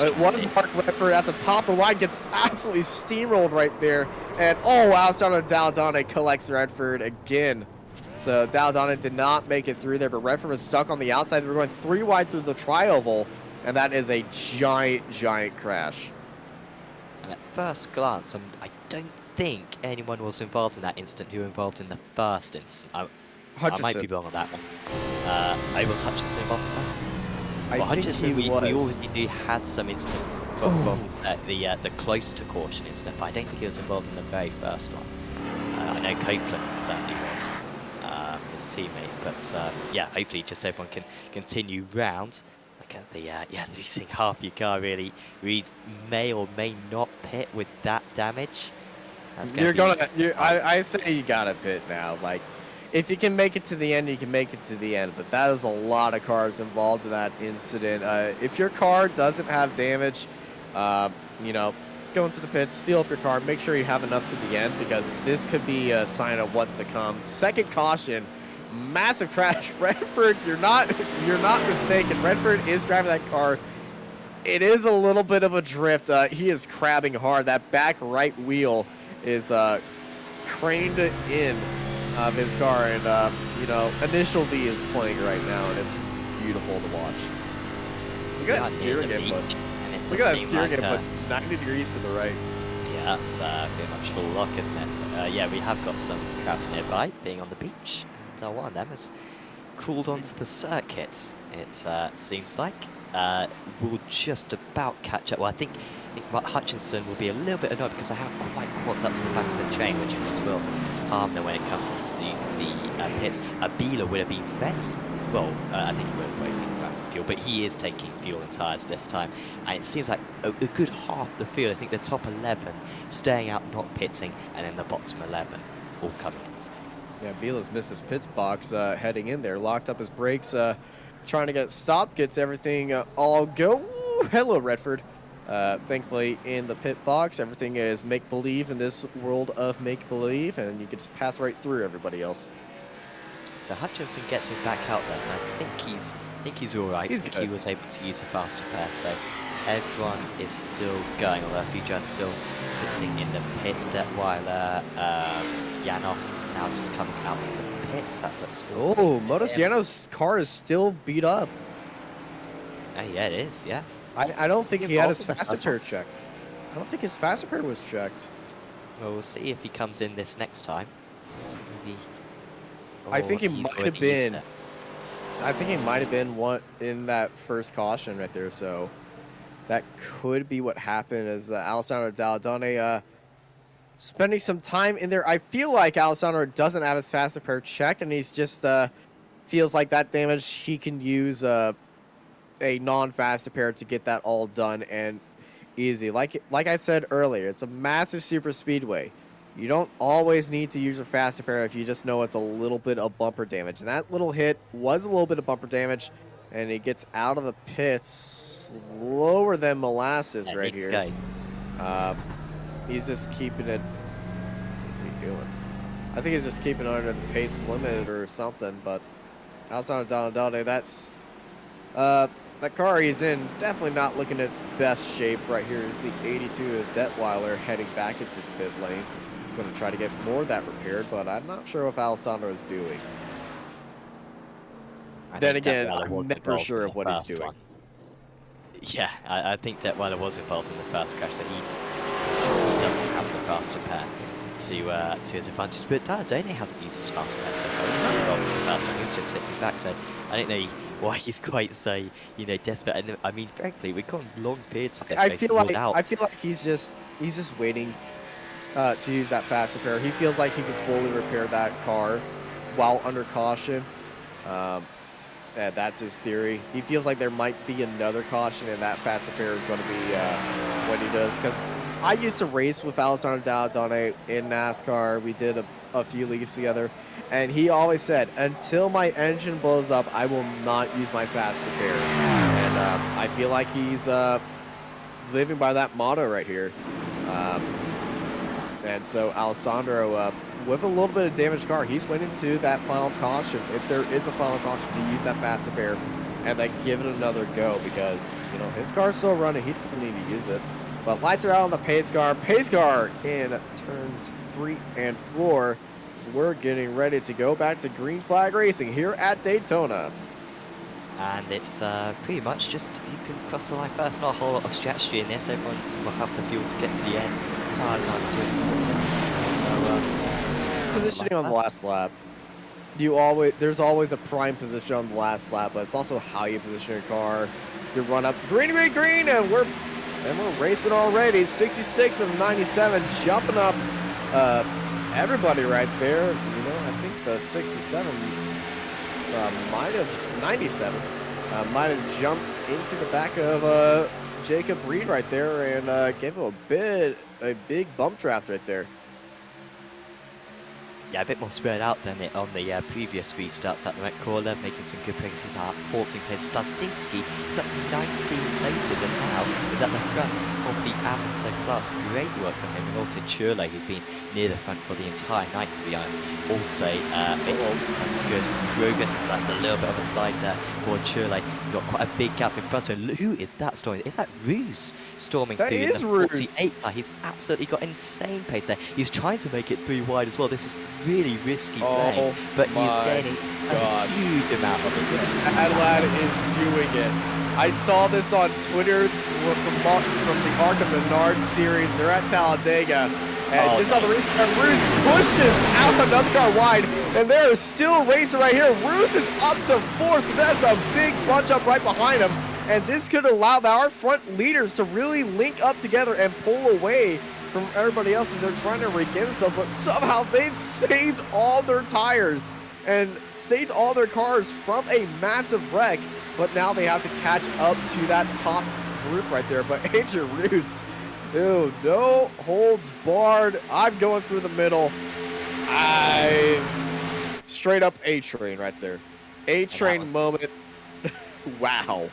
It was Mark Redford at the top of the line, gets absolutely steamrolled right there. And oh, outside of Daytona collects Redford again. So Daytona did not make it through there, but Redford was stuck on the outside. We're going 3 wide through the tri-oval, and that is a giant crash. And at first glance, I don't think anyone was involved in that incident who were involved in the first incident. I might be wrong on that one. Was Hutchinson involved in that? I think he was. We already knew had some incident from the close to caution incident, but I don't think he was involved in the very first one. I know Copeland certainly was, his teammate, but yeah, hopefully just everyone can continue round. Look at the yeah, losing half your car really. Reed may or may not pit with that damage. That's I say you gotta pit now. Like, if you can make it to the end, you can make it to the end. But that is a lot of cars involved in that incident. If your car doesn't have damage, you know, go into the pits, fuel up your car, make sure you have enough to the end, because this could be a sign of what's to come. Second caution, massive crash. Redford, you're not mistaken. Redford is driving that car. It is a little bit of a drift. He is crabbing hard. That back right wheel is craned in of his car, and you know, Initial D is playing right now, and it's beautiful to watch. Look at that steering input. Look at that steering input, 90 degrees to the right. Yeah, that's pretty much full lock, isn't it? Yeah, we have got some crabs nearby, being on the beach. And one of them has crawled onto the circuit, it seems like. We'll just about catch up. Well, I think Hutchinson will be a little bit annoyed because I have quite caught up to the back of the chain, which of course will harm them when it comes into the pits. Bila would have been fairly well. I think he would have both been back in fuel, but he is taking fuel and tyres this time, and it seems like a good half the field. I think the top 11 staying out, not pitting, and then the bottom 11 all coming in. Yeah, Bila's missed his pit box heading in there, locked up his brakes, trying to get stopped, gets everything all go. Ooh, hello, Redford. Thankfully, in the pit box, everything is make-believe in this world of make-believe, and you can just pass right through everybody else. So Hutchinson gets him back out there, so I think he's all right. I think he was able to use a faster pair, so everyone is still going, although a few just still sitting in the pits. Detweiler, Janos now just coming out to the pits. That looks good. Oh, Modus Janos' car is still beat up. Oh, yeah, it is, yeah. I don't think he had his faster pair checked. I don't think his fast repair was checked. Well, we'll see if he comes in this next time. Maybe. I think he he's might have already used been. it. I think he might have been one in that first caution right there. So that could be what happened as Alessandro Dall'Adone spending some time in there. I feel like Alessandro doesn't have his fast repair checked, and he's just feels like that damage he can use a non-fast repair to get that all done and easy. Like I said earlier, it's a massive super speedway. You don't always need to use your fast repair if you just know it's a little bit of bumper damage. And that little hit was a little bit of bumper damage, and he gets out of the pits lower than molasses Yeah, right needs here. to go. He's just keeping it. What's he doing? I think he's just keeping it under the pace limit or something. But outside of Dall'Adone, that's that car he's in definitely not looking at its best shape. Right here is the 82 of Detweiler heading back into the pit lane. He's going to try to get more of that repaired, but I'm not sure what Alessandro is doing. Then again, I'm never sure of what he's doing. Yeah, I think Detweiler was involved in the first crash, so he doesn't have the fast repair to his advantage. But Dall'Adone hasn't used his fast repair so far. He was involved in the first one. He was just sitting back, so I don't know why he's quite so desperate. And I mean, frankly, we've gone long periods of this race without. I feel like he's just waiting to use that fast repair. He feels like he can fully repair that car while under caution. Yeah, that's his theory. He feels like there might be another caution, and that fast repair is going to be what he does. Because I used to race with Alessandro Dall'Adone in NASCAR. We did a few leagues together, and he always said, until my engine blows up, I will not use my fast repair. And I feel like he's living by that motto right here. And so Alessandro, with a little bit of damaged car, he's went into that final caution. If there is a final caution, to use that fast repair and then give it another go, because his car's still running. He doesn't need to use it. But lights are out on the pace car. Pace car in turns 3 and 4. So we're getting ready to go back to green flag racing here at Daytona. And it's pretty much just you can cross the line first. Not a whole lot of strategy in this. Everyone will have the fuel to get to the end. Tires aren't too important. So positioning on the last lap. There's always a prime position on the last lap, but it's also how you position your car. You run up green, and we're racing already. 66 and 97, jumping up everybody right there. I think the 67 might have 97 might have jumped into the back of Jacob Reed right there and gave him a big bump draft right there. Yeah, a bit more spread out than it on the previous restarts at the Met Corner, making some good places up. 14 places. Starstinsky is up 19 places and now is at the front of the amateur class. Great work from him, and also Churley, who's been near the front for the entire night, to be honest. Also, making some good progress. So that's a little bit of a slide there for Churley. He's got quite a big gap in front of him. Who is that storming? Is that Ruse storming through? That is in the Ruse. 48 car. He's absolutely got insane pace there. He's trying to make it 3 wide as well. This is really risky playing, but he's gaining a huge amount of it. That lad is doing it. I saw this on Twitter from the Arc of Menard series. They're at Talladega, and just on the race car, Ruse pushes out another car wide, and there is still racing right here. Ruse is up to 4th, but that's a big bunch up right behind him, and this could allow our front leaders to really link up together and pull away from everybody else as they're trying to regain themselves, but somehow they've saved all their tires and saved all their cars from a massive wreck, but now they have to catch up to that top group right there. But AJ Roos, no holds barred. I'm going through the middle. Straight up A-Train right there. A-Train moment. Wow.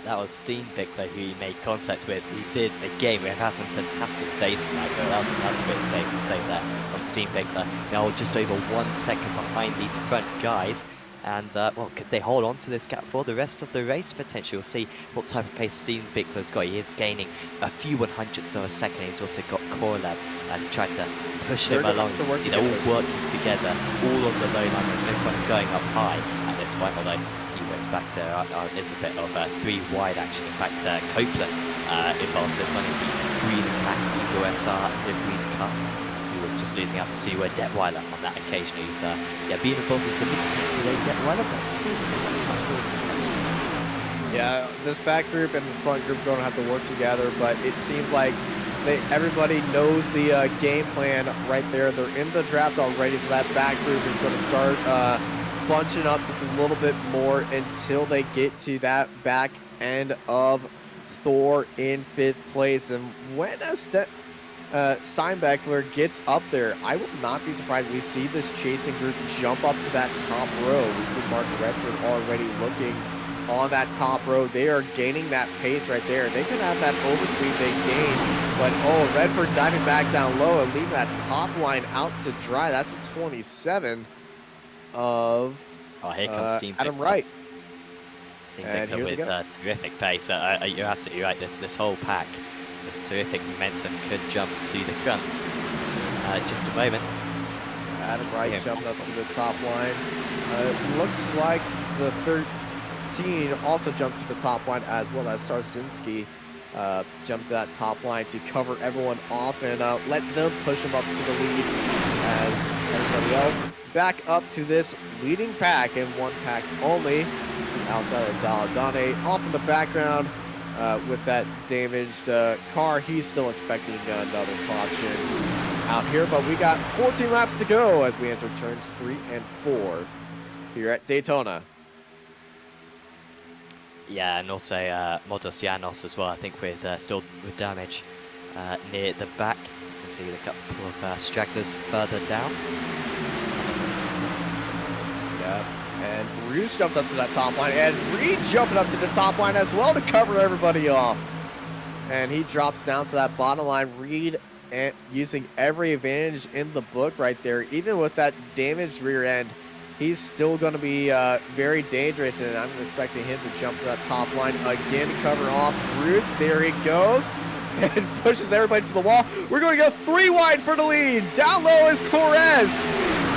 That was Steen Bickler who he made contact with. He did, again, we've had some fantastic saves tonight, but that was another bit of save there from Steen Bickler. Now just over 1 second behind these front guys. And, well, could they hold on to this gap for the rest of the race, potentially? We'll see what type of pace Steen Bickler's got. He is gaining a few 100ths of a second. He's also got Corlab to try to push him along. They're all working together, all on the low line. There's no point going up high at this point, although back there is a bit of a 3 wide action. In fact, Copeland involved in this one in the green and black Evo SR liveried car. He was just losing out to Detweiler on that occasion, who's being involved in some incidents today. Detweiler, but still close. Yeah, this back group and the front group don't have to work together, but it seems like everybody knows the game plan right there. They're in the draft already, so that back group is going to start bunching up just a little bit more until they get to that back end of Thor in 5th place. And when Steinbeckler gets up there, I will not be surprised we see this chasing group jump up to that top row. We see Mark Redford already looking on that top row. They are gaining that pace right there. They can have that overspeed they gain, but Redford diving back down low and leaving that top line out to dry. That's a 27 of here comes Steam Adam Wright. Steam Victor with terrific pace. You're absolutely right. This whole pack with terrific momentum could jump to the front. Just a moment. Adam Wright jumped up to the top line. It looks like the 13 also jumped to the top line as well as Starsinski jumped to that top line to cover everyone off and let them push them up to the lead as everybody else back up to this leading pack and one pack only. Outside of Daladane off in the background with that damaged car. He's still expecting another caution out here, but we got 14 laps to go as we enter turns 3 and 4 here at Daytona. Yeah, and also Modos Janos as well, I think, with still with damage near the back. You can see a couple of stragglers further down. Yeah, and Roos jumped up to that top line, and Reed jumping up to the top line as well to cover everybody off. And he drops down to that bottom line. Reed using every advantage in the book right there. Even with that damaged rear end, he's still going to be very dangerous, and I'm expecting him to jump to that top line again to cover off Roos. There he goes and pushes everybody to the wall. We're going to go 3 wide for the lead. Down low is Correz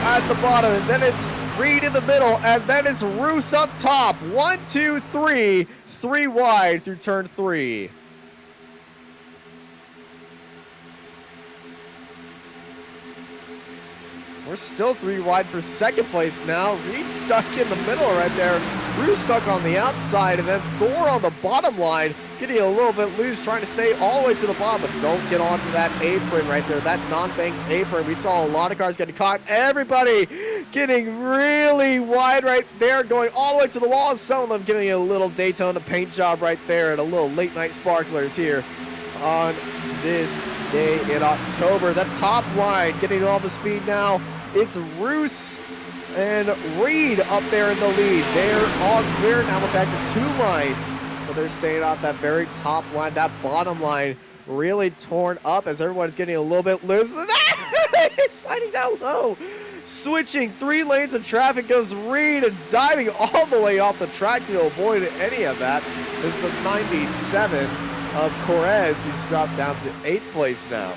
at the bottom, and then it's Reed in the middle, and then it's Roos up top. 1, 2, 3, 3 wide through turn 3. We're still 3 wide for second place now. Reed stuck in the middle right there. Roos stuck on the outside, and then Thor on the bottom line, getting a little bit loose, trying to stay all the way to the bottom, but don't get onto that apron right there, that non-banked apron. We saw a lot of cars getting caught. Everybody getting really wide right there, going all the way to the wall, and some of them giving a little Daytona paint job right there, and a little late night sparklers here on this day in October. The top line getting all the speed now. It's Roos and Reed up there in the lead. They're all clear now. We're back to 2 lines, but they're staying off that very top line. That bottom line really torn up as everyone's getting a little bit loose. Sliding down low. Switching 3 lanes of traffic goes Reed and diving all the way off the track to avoid any of that. This is the 97 of Correz, who's dropped down to 8th place now.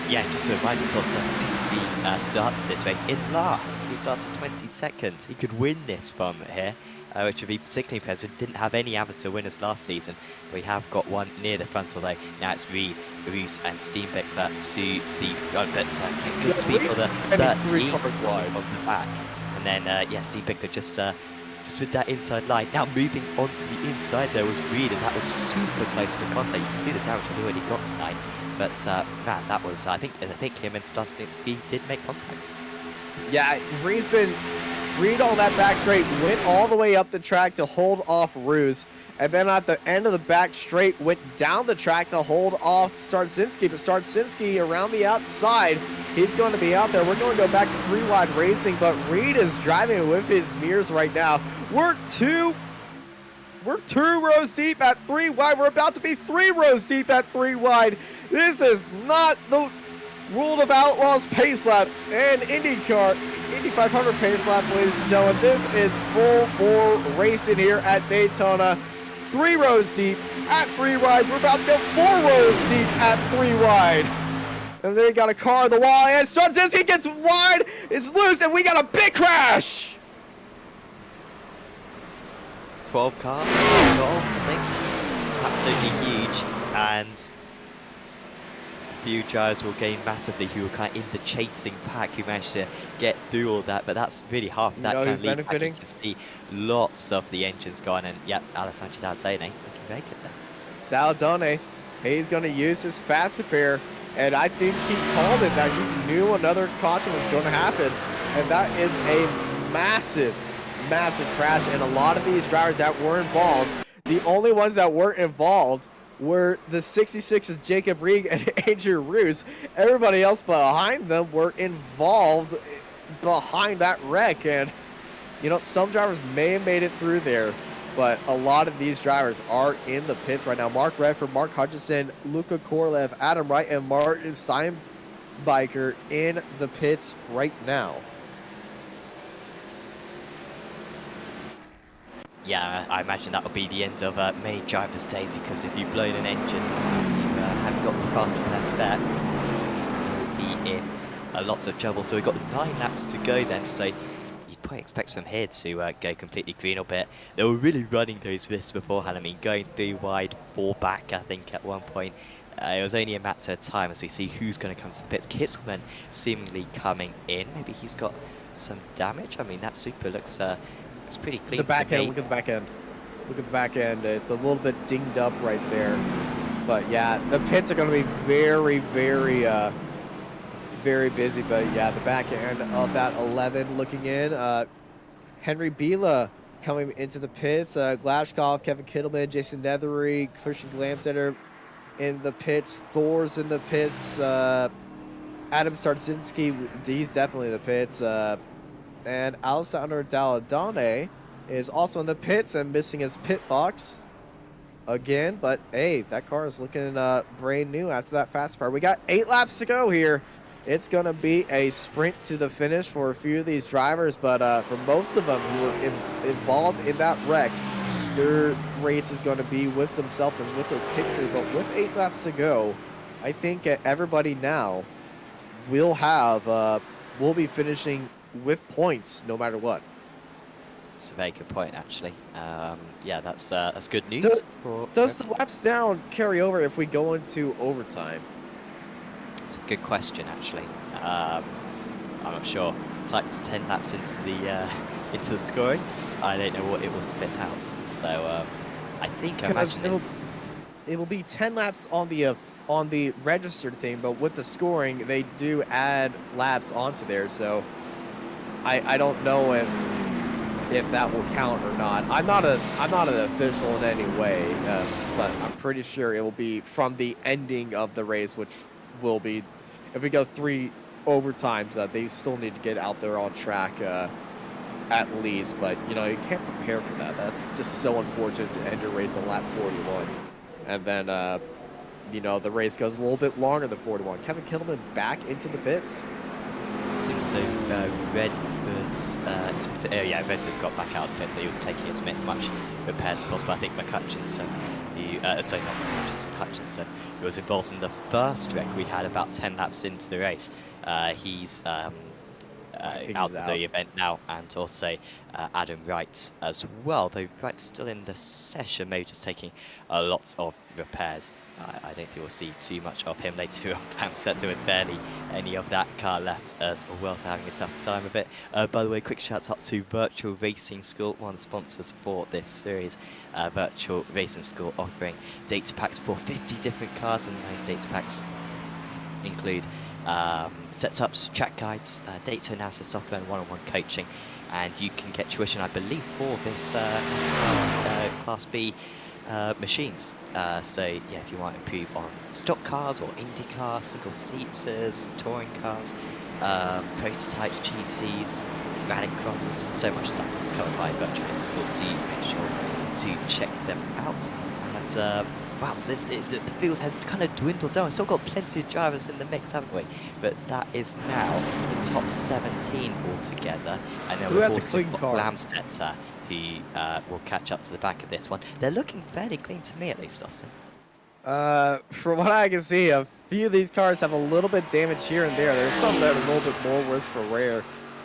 Yeah, just to remind us, while Starsinski starts this race in last. He starts at 22nd. He could win this from here, which would be particularly impressive. Didn't have any amateur winners last season. We have got one near the front, although now it's Reed, Roos, and Steenbeckler to the front. But good speed for the 13th on the back. And then, Steenbeckler just with that inside line. Now moving onto the inside, there was Reed, and that was super close to contact. You can see the damage he's already got tonight. But man, that was I think him and Starsinski did make contact. Yeah, Reed on that back straight went all the way up the track to hold off Roos, and then at the end of the back straight went down the track to hold off Starsinski. But Starsinski around the outside, he's going to be out there. We're going to go back to 3 wide racing, but Reed is driving with his mirrors right now. We're 2 rows deep at 3 wide. We're about to be 3 rows deep at 3 wide. This is not the World of Outlaws pace lap and Indy 500 pace lap, ladies and gentlemen. This is full bore racing here at Daytona. 3 rows deep at 3 wides. We're about to go 4 rows deep at 3 wide. And they got a car on the wall, and Starzinski gets wide. It's loose, and we got a big crash. 12 cars, I think. absolutely huge, and a few drivers will gain massively who are kind of in the chasing pack who managed to get through all that, but that's really hard for that kind of lead pack. You can see lots of the engines going, and yep, Alessandro Daytona looking very good there. Daytona, he's going to use his fast repair, and I think he called it that he knew another caution was going to happen, and that is a massive crash. And a lot of these drivers that were involved, the only ones that weren't involved were the 66's Jacob Reed and Andrew Roos. Everybody else behind them were involved behind that wreck, and you know, some drivers may have made it through there, but a lot of these drivers are in the pits right now. Mark Redford, Mark Hutchinson, Luka Korolev, Adam Wright, and Martin Steinbiker in the pits right now. Yeah, I imagine that will be the end of many drivers' days, because if you've blown an engine and you haven't got the fast repair spare, you'll be in lots of trouble. So we've got 9 laps to go then, so you'd probably expect from here to go completely green a bit. They were really running those risks beforehand. I mean, going 3 wide, 4 back, I think, at one point. It was only a matter of time as we see who's going to come to the pits. Kitzelman seemingly coming in. Maybe he's got some damage. I mean, that super looks... it's pretty clean. The back end, look at the back end. Look at the back end. It's a little bit dinged up right there. But yeah, the pits are going to be very, very busy. But yeah, the back end of that 11 looking in. Henry Bila coming into the pits. Glashkov, Kevin Kittleman, Jason Nethery, Christian Glamsetter in the pits. Thor's in the pits. Adam Starzinski, he's definitely in the pits. And Alessandro Daytona is also in the pits and missing his pit box again. But hey, that car is looking brand new after that fast part. We got 8 laps to go here. It's going to be a sprint to the finish for a few of these drivers. But for most of them who are involved in that wreck, their race is going to be with themselves and with their pit crew. But with 8 laps to go, I think everybody now will be finishing with points no matter what. It's a very good point, actually. Yeah, that's good news. Does the laps down carry over if we go into overtime? It's a good question, actually. I'm not sure. Types 10 laps into the scoring. I don't know what it will spit out. So I think it will be 10 laps on the registered thing, but with the scoring they do add laps onto there. So I don't know if that will count or not. I'm not an official in any way, but I'm pretty sure it will be from the ending of the race, which will be, if we go 3 overtimes, they still need to get out there on track at least. But you know, you can't prepare for that. That's just so unfortunate to end your race on lap 41, and then you know, the race goes a little bit longer than 41. Kevin Kittleman back into the pits. Seems so Redford's got back out of the pit, so he was taking as much repairs as possible. I think Hutchinson, Hutchinson, who was involved in the first wreck we had about 10 laps into the race. He's out of the event now, and also Adam Wright as well, though Wright's still in the session, maybe just taking lots of repairs. I don't think we'll see too much of him later on down sector with barely any of that car left, as well, so having a tough time of it. By the way, quick shouts out to Virtual Racing School, one of the sponsors for this series. Virtual Racing School offering data packs for 50 different cars, and those data packs include setups, track guides, Daytona NASCAR software, and one-on-one coaching. And you can get tuition, I believe, for this Class B machines. So yeah, if you want to improve on stock cars or Indy cars, single seaters, touring cars, prototypes, GTs, rallycross, so much stuff covered by Virtual Racing School. Do make sure to check them out. As wow, the field has kind of dwindled down. We've still got plenty of drivers in the mix, haven't we? But that is now the top 17 altogether. And then we've also got Lamstetter, who will catch up to the back of this one. They're looking fairly clean to me, at least, Austin. From what I can see, a few of these cars have a little bit damage here and there. There's some that are a little bit more risk for wear.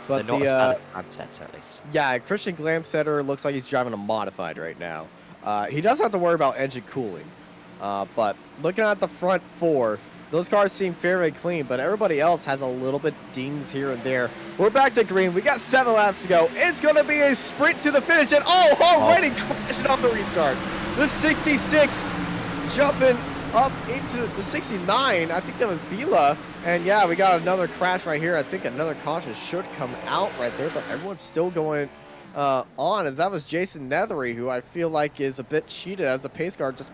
But they're not as bad as Glamsetter, at least. Yeah, Christian Glamsetter looks like he's driving a modified right now. He doesn't have to worry about engine cooling. But looking at the front 4, those cars seem fairly clean, but everybody else has a little bit dings here and there. We're back to green. We got 7 laps to go. It's going to be a sprint to the finish, and already crashing off the restart. The 66 jumping up into the 69. I think that was Bila. And yeah, we got another crash right here. I think another caution should come out right there, but everyone's still going on, as that was Jason Nethery, who I feel like is a bit cheated as the pace car just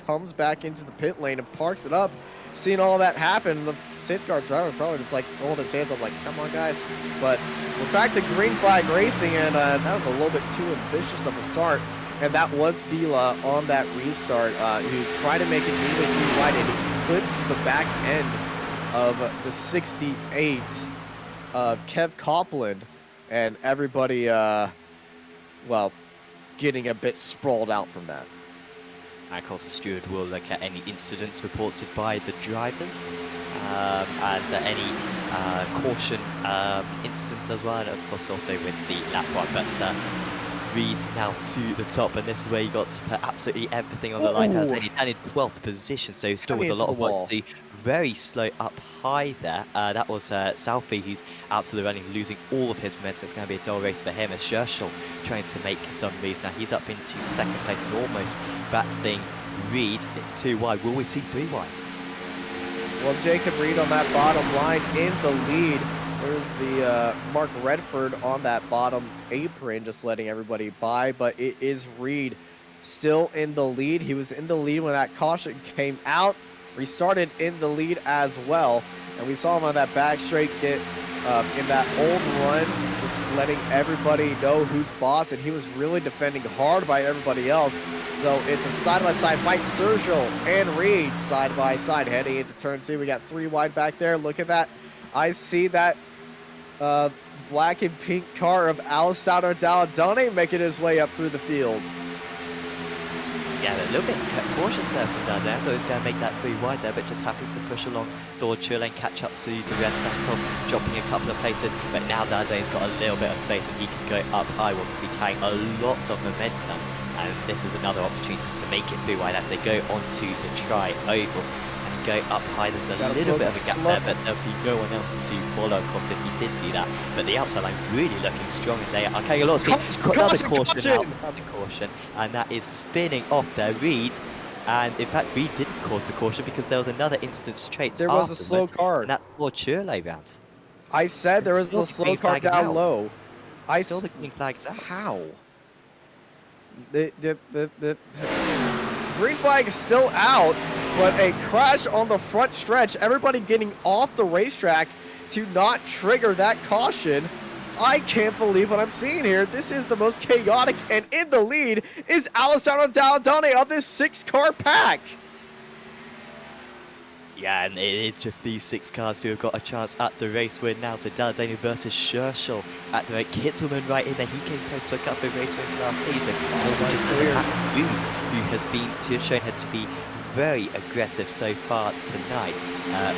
comes back into the pit lane and parks it up. Seeing all that happen, the safety car driver probably just like sold his hands up like, come on guys. But we're back to green flag racing, and that was a little bit too ambitious of a start. And that was Bila on that restart, who tried to make it nearly too wide, and he clipped to the back end of the 68 of Kev Copland, and everybody, well, getting a bit sprawled out from that. And of course, the steward will look at any incidents reported by the drivers and any caution incidents as well, and of course also with the lap one. But Reed's now to the top, and this is where you got to put absolutely everything on the line. And in 12th position, so still with a lot of work to do. Very slow up high there. That was Southie, who's out to the running, losing all of his momentum. It's going to be a dull race for him, as Scherschel trying to make some moves. Now he's up into 2nd place and almost battling Reed. It's 2 wide. Will we see 3 wide? Well, Jacob Reed on that bottom line in the lead. There's the Mark Redford on that bottom apron, just letting everybody by, but it is Reed still in the lead. He was in the lead when that caution came out. Restarted in the lead as well, and we saw him on that back straight get in that old run, just letting everybody know who's boss, and he was really defending hard by everybody else. So it's a side-by-side fight. Sergio and Reed side-by-side heading into turn 2. We got 3 wide back there. Look at that. I see that black and pink car of Alessandro Dalladone making his way up through the field. Yeah, a little bit cautious there from Dardane. I thought he was going to make that 3 wide there, but just happy to push along Thor Chile and catch up to the Red Pascal, dropping a couple of places. But now Dardane's got a little bit of space and he can go up high. Will be carrying a lot of momentum, and this is another opportunity to make it 3 wide as they go onto the tri-oval. Go up high. There's a little bit of a gap there, but there'll be no one else to follow, of course, if he did do that. But the outside line really looking strong, and they are carrying a lot of speed. Another caution, and that is spinning off there, Reed. And in fact, Reed didn't cause the caution because there was another instant straight. There was a slow car. And that's for Chile round. I said there was a slow car down low. Still the green flags out. How? The green flag is still out. But a crash on the front stretch, everybody getting off the racetrack to not trigger that caution. I can't believe what I'm seeing here. This is the most chaotic, and in the lead is Alessandro Dalladone of this 6-car pack. Yeah, and it is just these 6 cars who have got a chance at the race win now. So Dalladone versus Scherschel at the rate. Kittelman right in there. He came close to a couple of race wins last season. And also just at Roos, who has shown her to be very aggressive so far tonight,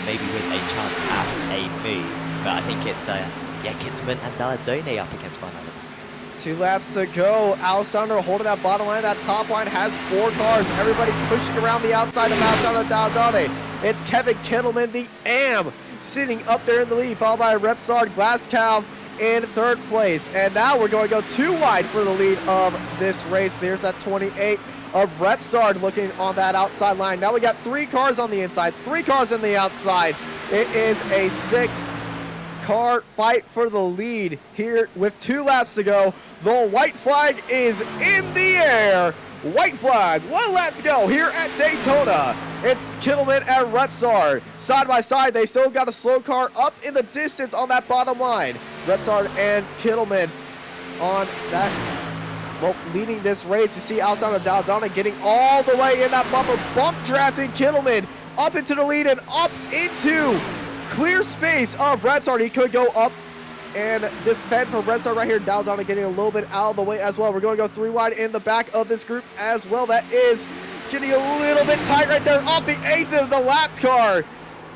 maybe with a chance at a move. But I think it's Kitzman and Dalladone up against one another. 2 laps to go. Alessandro holding that bottom line. That top line has 4 cars. Everybody pushing around the outside of Alessandro Dalladone. It's Kevin Kittleman, the AM, sitting up there in the lead, followed by Repsard Glasgow in 3rd place. And now we're going to go 2 wide for the lead of this race. There's that 28 of Repsard looking on that outside line. Now we got 3 cars on the inside, 3 cars on the outside. It is a 6-car fight for the lead here with 2 laps to go. The white flag is in the air. White flag, 1 lap to go here at Daytona. It's Kittleman and Repsard. Side by side, they still got a slow car up in the distance on that bottom line. Repsard and Kittleman on that, well, leading this race. You see Alessandro Dalladone getting all the way in that bumper, bump drafting Kittleman up into the lead and up into clear space of Repsard. He could go up and defend from Repsard right here. Dalladone getting a little bit out of the way as well. We're going to go 3 wide in the back of this group as well. That is getting a little bit tight right there off the ace of the lapped car.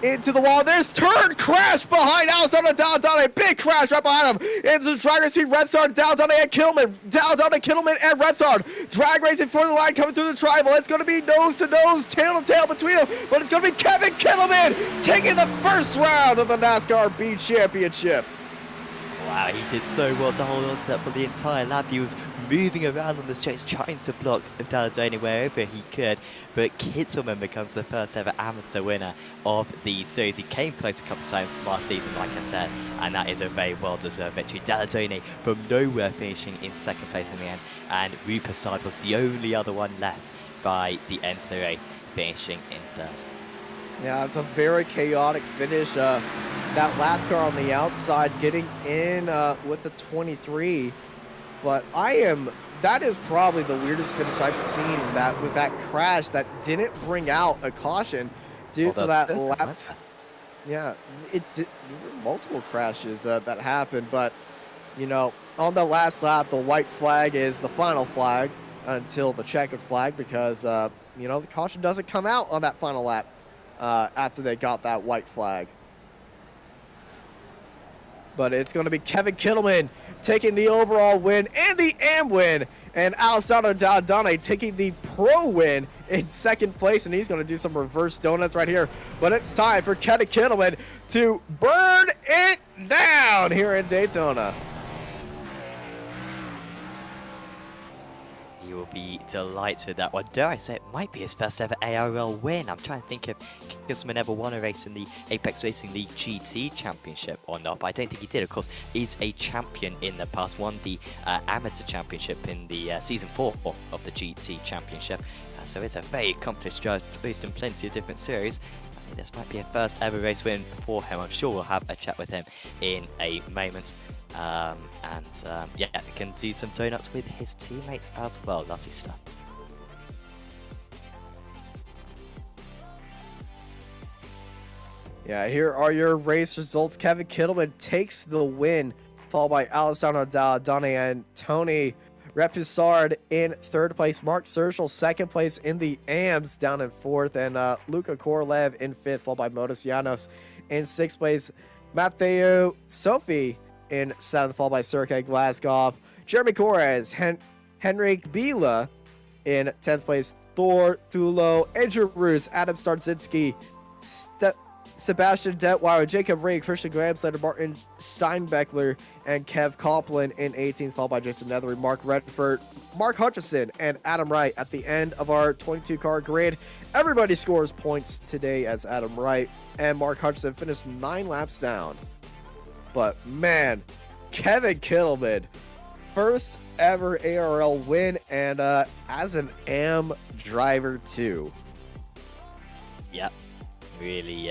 into the wall. There's turn crash behind Alessandro Dall'Antonia. Big crash right behind him. Into the drag race between Repsard, Dall'Antonia, and Kittleman. Dall'Antonia, Kittleman, and Repsard. Drag racing for the line coming through the tribal. It's going to be nose to nose, tail to tail between them. But it's going to be Kevin Kittleman taking the first round of the NASCAR B Championship. Wow, he did so well to hold on to that for the entire lap. He was moving around on the straight, trying to block Dall'Antonia wherever he could. But Kittleman becomes the first ever amateur winner of the series. He came close a couple of times last season, like I said, and that is a very well-deserved victory. Dall'Antonia from nowhere finishing in second place in the end, and Repsard was the only other one left by the end of the race, finishing in third. Yeah, it's a very chaotic finish. That lap car on the outside getting in with the 23. But that is probably the weirdest finish I've seen with that crash that didn't bring out a caution due to that lap. Yeah, there were multiple crashes that happened. But, you know, on the last lap, the white flag is the final flag until the checkered flag because, you know, the caution doesn't come out on that final lap. After they got that white flag. But it's going to be Kevin Kittleman taking the overall win and the AM win, and Alessandro Dall'Antonia taking the pro win in second place, and he's going to do some reverse donuts right here. But it's time for Kevin Kittleman to burn it down here in Daytona. He will be delighted with that one. Dare I say it might be his first ever ARL win. I'm trying to think if Kittleman ever won a race in the Apex Racing League GT Championship or not, but I don't think he did. Of course, he's a champion in the past, won the Amateur Championship in the Season 4 of the GT Championship. So it's a very accomplished driver, based in plenty of different series. I think this might be a first ever race win for him. I'm sure we'll have a chat with him in a moment. Yeah, we can do some donuts with his teammates as well. Lovely stuff. Yeah, here are your race results. Kevin Kittleman takes the win, followed by Alessandro Dall'Antonia and Tony Repsard in third place. Mark Serschel second place in the AMs, down in fourth, and Luka Korolev in fifth, followed by Modus Llanos in sixth place. Matteo Sophie in seventh, followed by Sergei Glaskov. Jeremy Corres, Henrik Bila in 10th place. Thor Tulo, Andrew Roos, Adam Starzinski, Sebastian Detweiler, Jacob Ring, Christian Gramslater, Martin Steinbeckler, and Kev Copeland in 18th, followed by Jason Nethery, Mark Redford, Mark Hutchison, and Adam Wright at the end of our 22-car grid. Everybody scores points today as Adam Wright and Mark Hutchison finished 9 laps down. But man, Kevin Kittleman, first ever ARL win, and as an AM driver too. Yep, really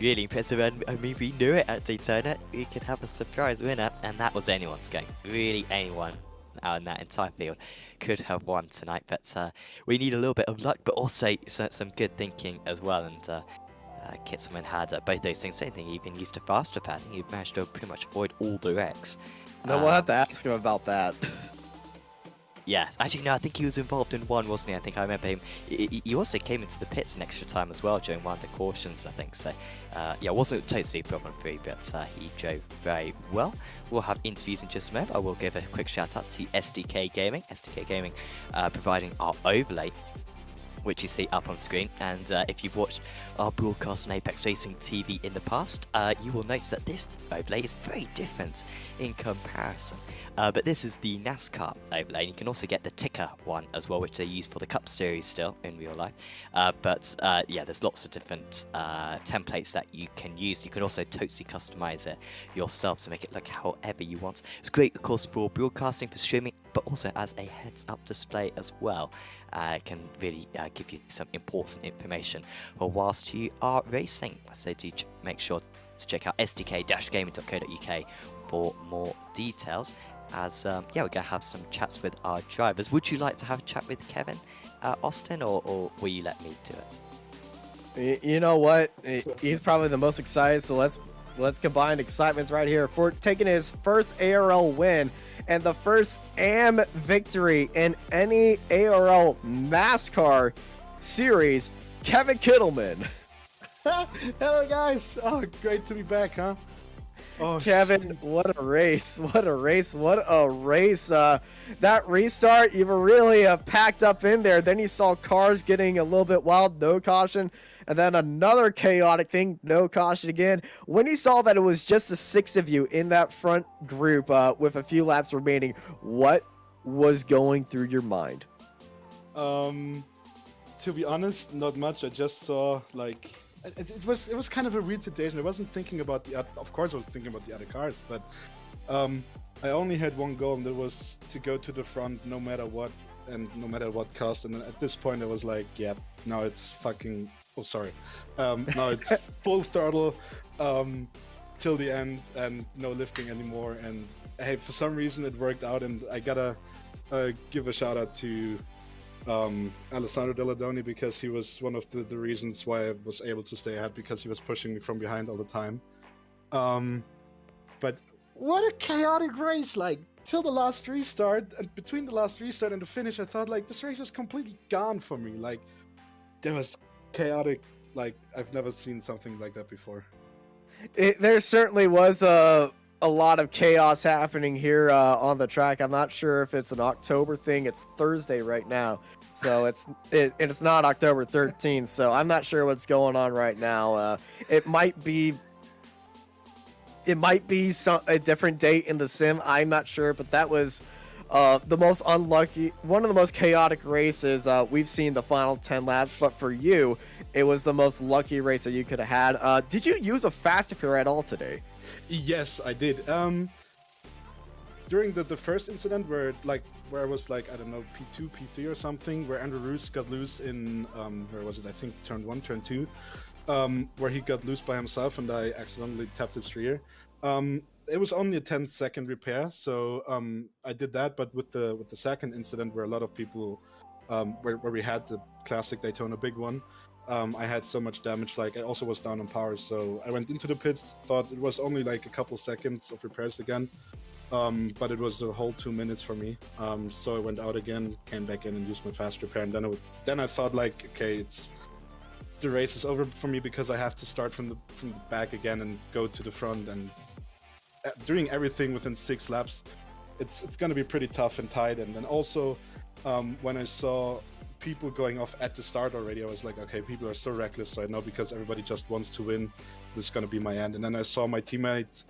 impressive. And I mean, we knew it at Daytona. We could have a surprise winner, and that was anyone's game. Really, anyone out in that entire field could have won tonight. But we need a little bit of luck, but also some good thinking as well. And Kittleman had both those things. Same thing, he even used a faster padding. He managed to pretty much avoid all the wrecks. No, we'll have to ask him about that. Yes, actually, no, I think he was involved in one, wasn't he? I think I remember him. He also came into the pits an extra time as well during one of the cautions, I think. So, yeah, it wasn't totally problem-free, but he drove very well. We'll have interviews in just a moment. I will give a quick shout-out to SDK Gaming. SDK Gaming providing our overlay, which you see up on screen. And if you've watched our broadcast on Apex Racing TV in the past, you will notice that this overlay is very different in comparison. But this is the NASCAR overlay, and you can also get the ticker one as well, which they use for the Cup Series still in real life. Yeah, there's lots of different templates that you can use. You can also totally customize it yourself to make it look however you want. It's great, of course, for broadcasting, for streaming, but also as a heads-up display as well. It can really give you some important information for whilst you are racing. So do make sure to check out sdk-gaming.co.uk for more details. As yeah, we're going to have some chats with our drivers. Would you like to have a chat with Kevin, Austin, or will you let me do it? You know what? He's probably the most excited, so let's combine excitements right here for taking his first ARL win and the first AM victory in any ARL NASCAR series. Kevin Kittleman. Hello, guys. Oh, great to be back, huh? Oh, Kevin, what a race. What a race. What a race. That restart, you were really packed up in there. Then you saw cars getting a little bit wild, no caution. And then another chaotic thing, no caution again. When you saw that it was just the 6 of you in that front group with a few laps remaining, what was going through your mind? To be honest, not much. I just saw, like... It was kind of a weird situation. I wasn't thinking about the of course I was thinking about the other cars, but I only had one goal, and that was to go to the front no matter what and no matter what cost. And then at this point I was like, yeah, now it's fucking now it's full throttle till the end and no lifting anymore. And hey, for some reason it worked out, and I gotta give a shout out to Alessandro Deladoni, because he was one of the reasons why I was able to stay ahead, because he was pushing me from behind all the time. But what a chaotic race, like, till the last restart, and between the last restart and the finish, I thought, like, this race was completely gone for me. Like, there was chaotic, like, I've never seen something like that before. There certainly was a lot of chaos happening here on the track. I'm not sure if it's an October thing. It's Thursday right now, so it's not October 13th. So I'm not sure what's going on right now. It might be a different date in the sim. I'm not sure, but that was the most unlucky, one of the most chaotic races we've seen the final 10 laps. But for you, it was the most lucky race that you could have had. Did you use a fast appear at all today? Yes, I did. During the first incident where I was like, I don't know, P2, P3 or something, where Andrew Roos got loose in, where was it? I think turn 1, turn 2, where he got loose by himself and I accidentally tapped his rear. It was only a 10-second repair, so I did that. But with the second incident, where a lot of people, where we had the classic Daytona big one, I had so much damage, like I also was down on power, so I went into the pits, thought it was only like a couple seconds of repairs again, but it was a whole 2 minutes for me. So I went out again, came back in and used my fast repair, and then I thought, like, okay, the race is over for me, because I have to start from the back again and go to the front, and doing everything within 6 laps, it's gonna be pretty tough and tight. And then also when I saw people going off at the start already, I was like, okay, people are so reckless right now, because everybody just wants to win. This is gonna be my end. And then I saw my teammate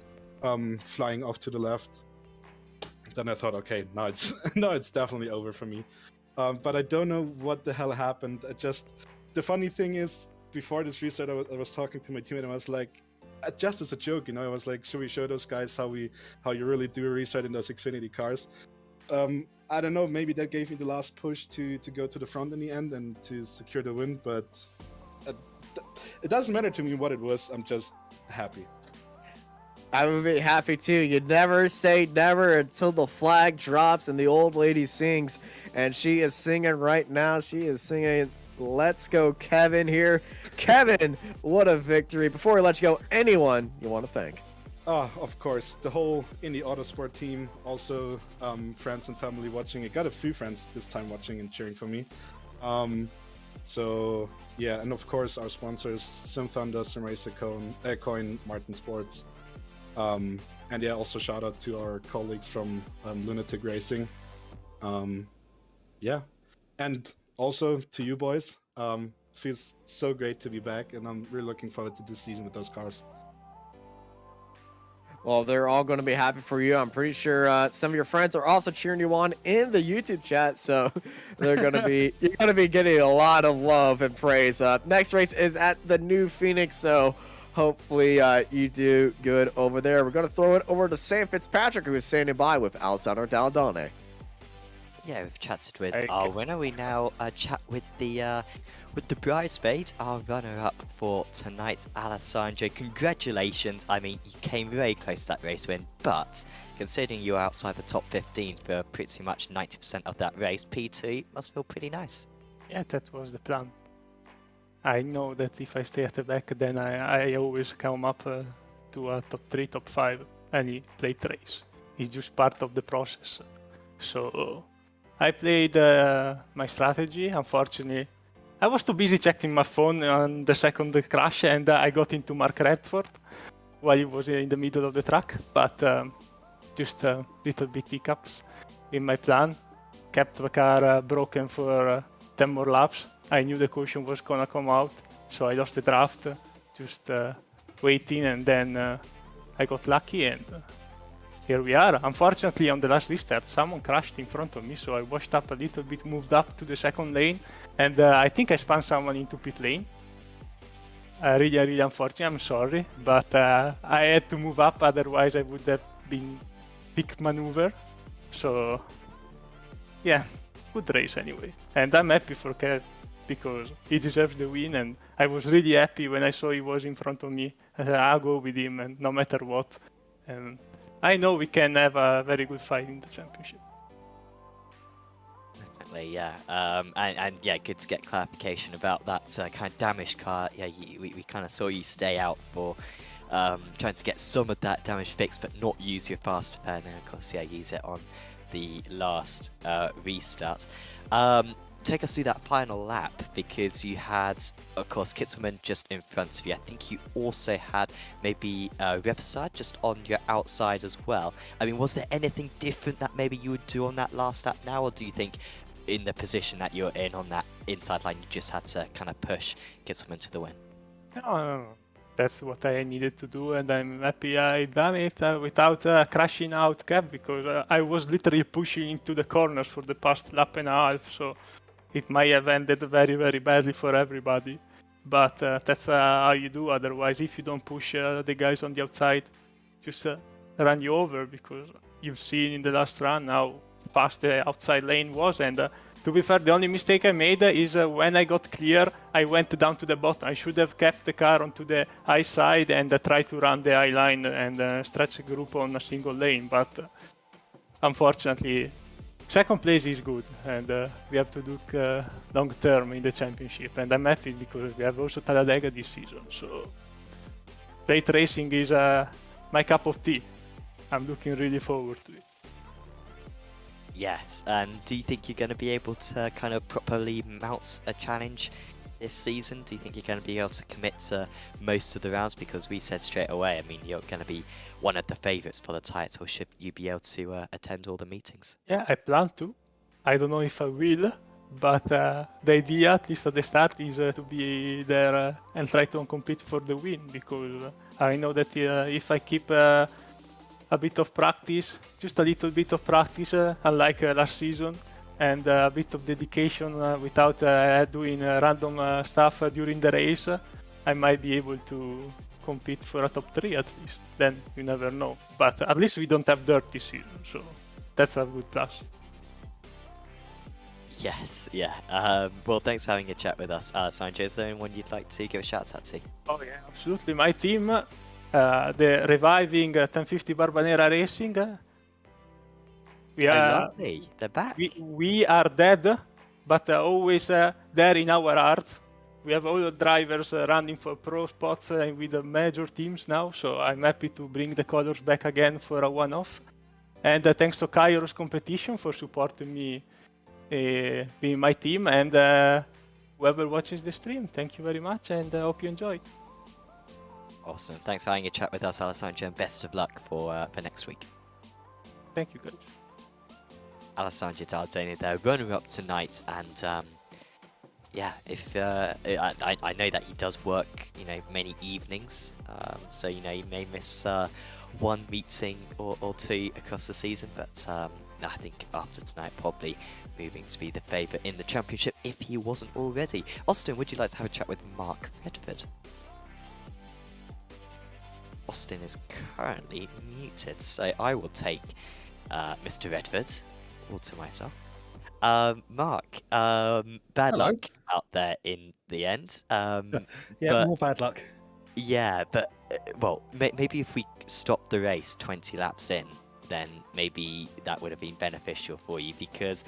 flying off to the left. Then I thought, okay, now it's definitely over for me. But I don't know what the hell happened. The funny thing is, before this restart, I was talking to my teammate, and I was like, just as a joke, I was like, should we show those guys how you really do a restart in those Xfinity cars? I don't know, maybe that gave me the last push to go to the front in the end and to secure the win, but it doesn't matter to me what it was. I'm just happy. I would be happy too. You never say never until the flag drops and the old lady sings, and she is singing right now. She is singing Let's Go Kevin here. Kevin, what a victory. Before we let you go, anyone you want to thank? Of course, the whole Indie Autosport team, also friends and family watching. I got a few friends this time watching and cheering for me. So yeah, and of course our sponsors, Sim Thunder, Sim Racer Coin, Martin Sports. And yeah, also shout out to our colleagues from Lunatic Racing. Yeah, and also to you boys. Feels so great to be back, and I'm really looking forward to this season with those cars. Well, they're all going to be happy for you. I'm pretty sure some of your friends are also cheering you on in the YouTube chat, so they're going to be you're going to be getting a lot of love and praise. Next race is at the New Phoenix, so hopefully you do good over there. We're going to throw it over to Sam Fitzpatrick, who is standing by with Alessandro Dalladone. Yeah, we've chatted with our winner. We now chat with the bridesmaid, our runner-up for tonight, Alessandro. Congratulations. I mean, you came very close to that race win, but considering you were outside the top 15 for pretty much 90% of that race, P2 must feel pretty nice. Yeah, that was the plan. I know that if I stay at the back, then I always come up to a top 3, top 5, any plate race. It's just part of the process. So I played my strategy. Unfortunately, I was too busy checking my phone on the second crash, and I got into Mark Redford while he was in the middle of the track. But just little bit hiccups in my plan. Kept the car broken for 10 more laps. I knew the caution was gonna come out, so I lost the draft. Just waiting, and then I got lucky, and here we are. Unfortunately, on the last restart, someone crashed in front of me, so I washed up a little bit, moved up to the second lane, and I think I spun someone into pit lane. Really unfortunate, I'm sorry, but I had to move up, otherwise I would have been pick maneuver. So, yeah, good race anyway. And I'm happy for Kev, because he deserves the win, and I was really happy when I saw he was in front of me. I said, I'll go with him, and no matter what. And I know we can have a very good fight in the championship. Definitely, yeah. And yeah, good to get clarification about that kind of damaged car. Yeah, we kind of saw you stay out for trying to get some of that damage fixed, but not use your fast repair. And then, of course, yeah, use it on the last restart. Take us through that final lap, because you had, of course, Kitzelman just in front of you. I think you also had maybe Riverside just on your outside as well. I mean, was there anything different that maybe you would do on that last lap now, or do you think in the position that you're in on that inside line, you just had to kind of push Kitzelman to the win? No. That's what I needed to do, and I'm happy I done it without crashing out Kev, because I was literally pushing into the corners for the past lap and a half, so it might have ended very, very badly for everybody. But that's how you do. Otherwise, if you don't push the guys on the outside, just run you over, because you've seen in the last run how fast the outside lane was. And to be fair, the only mistake I made is when I got clear, I went down to the bottom. I should have kept the car onto the high side and tried to run the high line and stretch the group on a single lane. But unfortunately, second place is good, and we have to look long term in the championship. And I'm happy because we have also Talladega this season. So late racing is my cup of tea. I'm looking really forward to it. Yes, and do you think you're going to be able to kind of properly mount a challenge this season? Do you think you're going to be able to commit to most of the rounds? Because we said straight away, I mean, you're going to be one of the favourites for the title. Should you be able to attend all the meetings? Yeah, I plan to. I don't know if I will, but the idea, at least at the start, is to be there and try to compete for the win, because I know that if I keep a bit of practice, just a little bit of practice, unlike last season, and a bit of dedication without doing random stuff during the race, I might be able to compete for a top 3 at least. Then you never know. But at least we don't have dirt this season, so that's a good plus. Yes, yeah. Well, thanks for having a chat with us, Sanjay. Is there anyone you'd like to give a shout out to? Oh yeah, absolutely. My team, the reviving 1050 Barbanera Racing. We are lovely. They're back. We are dead, but always there in our hearts. We have all the drivers running for pro spots with the major teams now, so I'm happy to bring the colors back again for a one-off. And thanks to Kairos Competition for supporting me in my team, and whoever watches the stream, thank you very much, and I hope you enjoyed. Awesome. Thanks for having a chat with us, Alessandro, and best of luck for next week. Thank you, guys. Alessandro Daytona, their runner-up tonight, and yeah, if I know that he does work, many evenings, so he may miss one meeting or two across the season, but I think after tonight, probably moving to be the favourite in the championship if he wasn't already. Austin, would you like to have a chat with Mark Redford? Austin is currently muted, so I will take Mr. Redford all to myself. Mark, bad luck out there in the end. Yeah, more bad luck. Yeah, but well, maybe if we stop the race 20 laps in, then maybe that would have been beneficial for you, because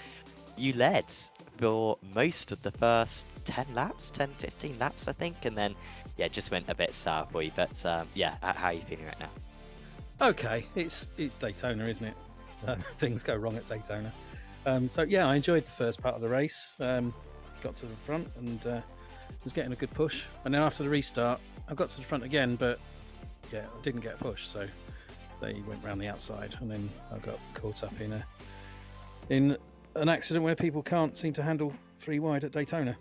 you led for most of the first 10 laps, 10, 15 laps, I think, and then, yeah, just went a bit sour for you. But yeah, how are you feeling right now? Okay, it's Daytona, isn't it? Things go wrong at Daytona. So yeah, I enjoyed the first part of the race. got to the front and was getting a good push. And then after the restart, I got to the front again, but yeah, I didn't get a push, so they went round the outside, and then I got caught up in an accident where people can't seem to handle 3 wide at Daytona.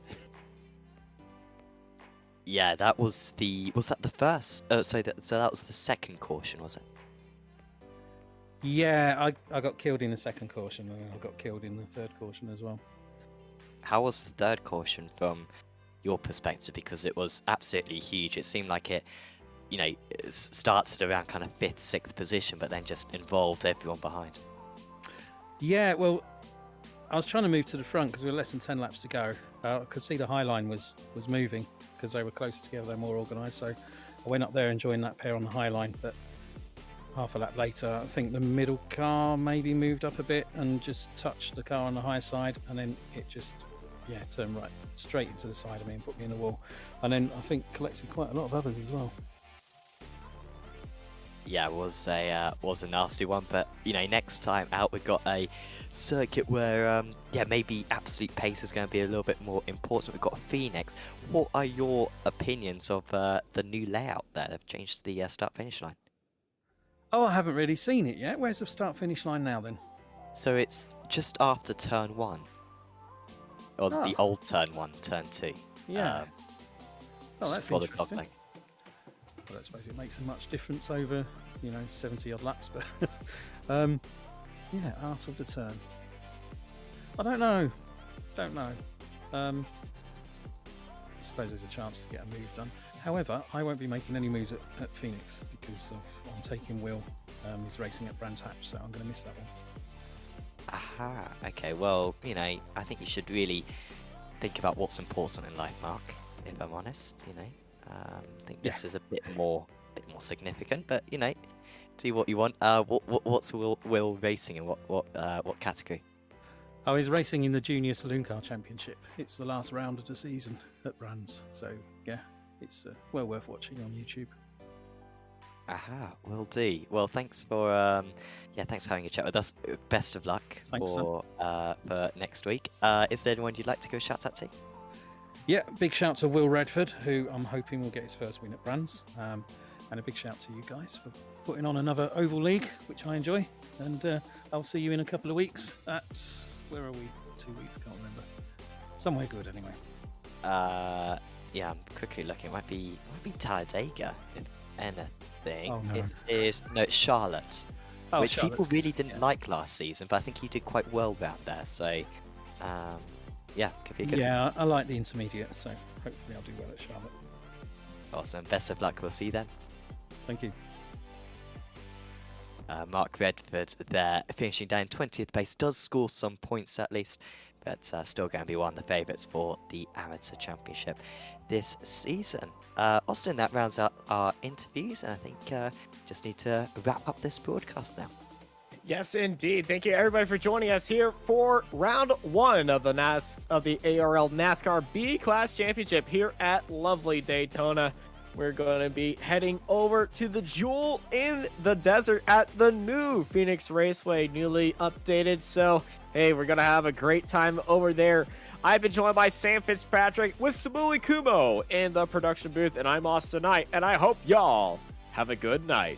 Yeah, that was that the first? So that was the second caution, was it? Yeah, I got killed in the second caution, and then I got killed in the third caution as well. How was the third caution from your perspective? Because it was absolutely huge. It seemed like it, it started around kind of 5th, 6th position, but then just involved everyone behind. Yeah, well, I was trying to move to the front because we were less than 10 laps to go. I could see the high line was moving because they were closer together, they're more organised. So I went up there and joined that pair on the high line. But half a lap later, I think the middle car maybe moved up a bit and just touched the car on the high side, and then it just turned right straight into the side of me and put me in the wall. And then I think collected quite a lot of others as well. Yeah, it was a nasty one, but next time out we've got a circuit where maybe absolute pace is going to be a little bit more important. We've got Phoenix. What are your opinions of the new layout there? They've changed the start-finish line. Oh, I haven't really seen it yet. Where's the start-finish line now then? So it's just after turn 1, or the old turn 1, turn 2. Yeah. Oh, that's interesting. Well, I suppose it makes a much difference over, 70 odd laps, but out of the turn. I don't know. I suppose there's a chance to get a move done. However, I won't be making any moves at Phoenix because I'm taking Will. He's racing at Brands Hatch, so I'm going to miss that one. Aha. Okay. Well, I think you should really think about what's important in life, Mark. If I'm honest, I think this is a bit more significant, but do what you want. What's Will racing in what category? Oh, he's racing in the Junior Saloon Car Championship. It's the last round of the season at Brands, so yeah, it's well worth watching on YouTube. Aha, will do. Well, thanks for thanks for having a chat with us. Best of luck for next week. Is there anyone you'd like to go shout out to? Yeah, big shout to Will Redford, who I'm hoping will get his first win at Brands. And a big shout to you guys for putting on another Oval League, which I enjoy. And I'll see you in a couple of weeks at, where are we? 2 weeks, can't remember. Somewhere good anyway. Yeah, I'm quickly looking. It might be Talladega, if anything. Oh, no. It's Charlotte. Which Charlotte's people really didn't like last season, but I think you did quite well out there. So, could be a good. Yeah, I like the intermediate, so hopefully I'll do well at Charlotte. Awesome. Best of luck. We'll see you then. Thank you. Mark Redford there, finishing down 20th place, does score some points at least, but still going to be one of the favourites for the Amateur Championship this season. Austin, that rounds out our interviews, and I think just need to wrap up this broadcast now. Yes, indeed. Thank you, everybody, for joining us here for round 1 of the ARL NASCAR B-Class Championship here at lovely Daytona. We're going to be heading over to the Jewel in the desert at the new Phoenix Raceway, newly updated. So, hey, we're going to have a great time over there. I've been joined by Sam Fitzpatrick with Samuli Kumo in the production booth, and I'm Austin Knight, and I hope y'all have a good night.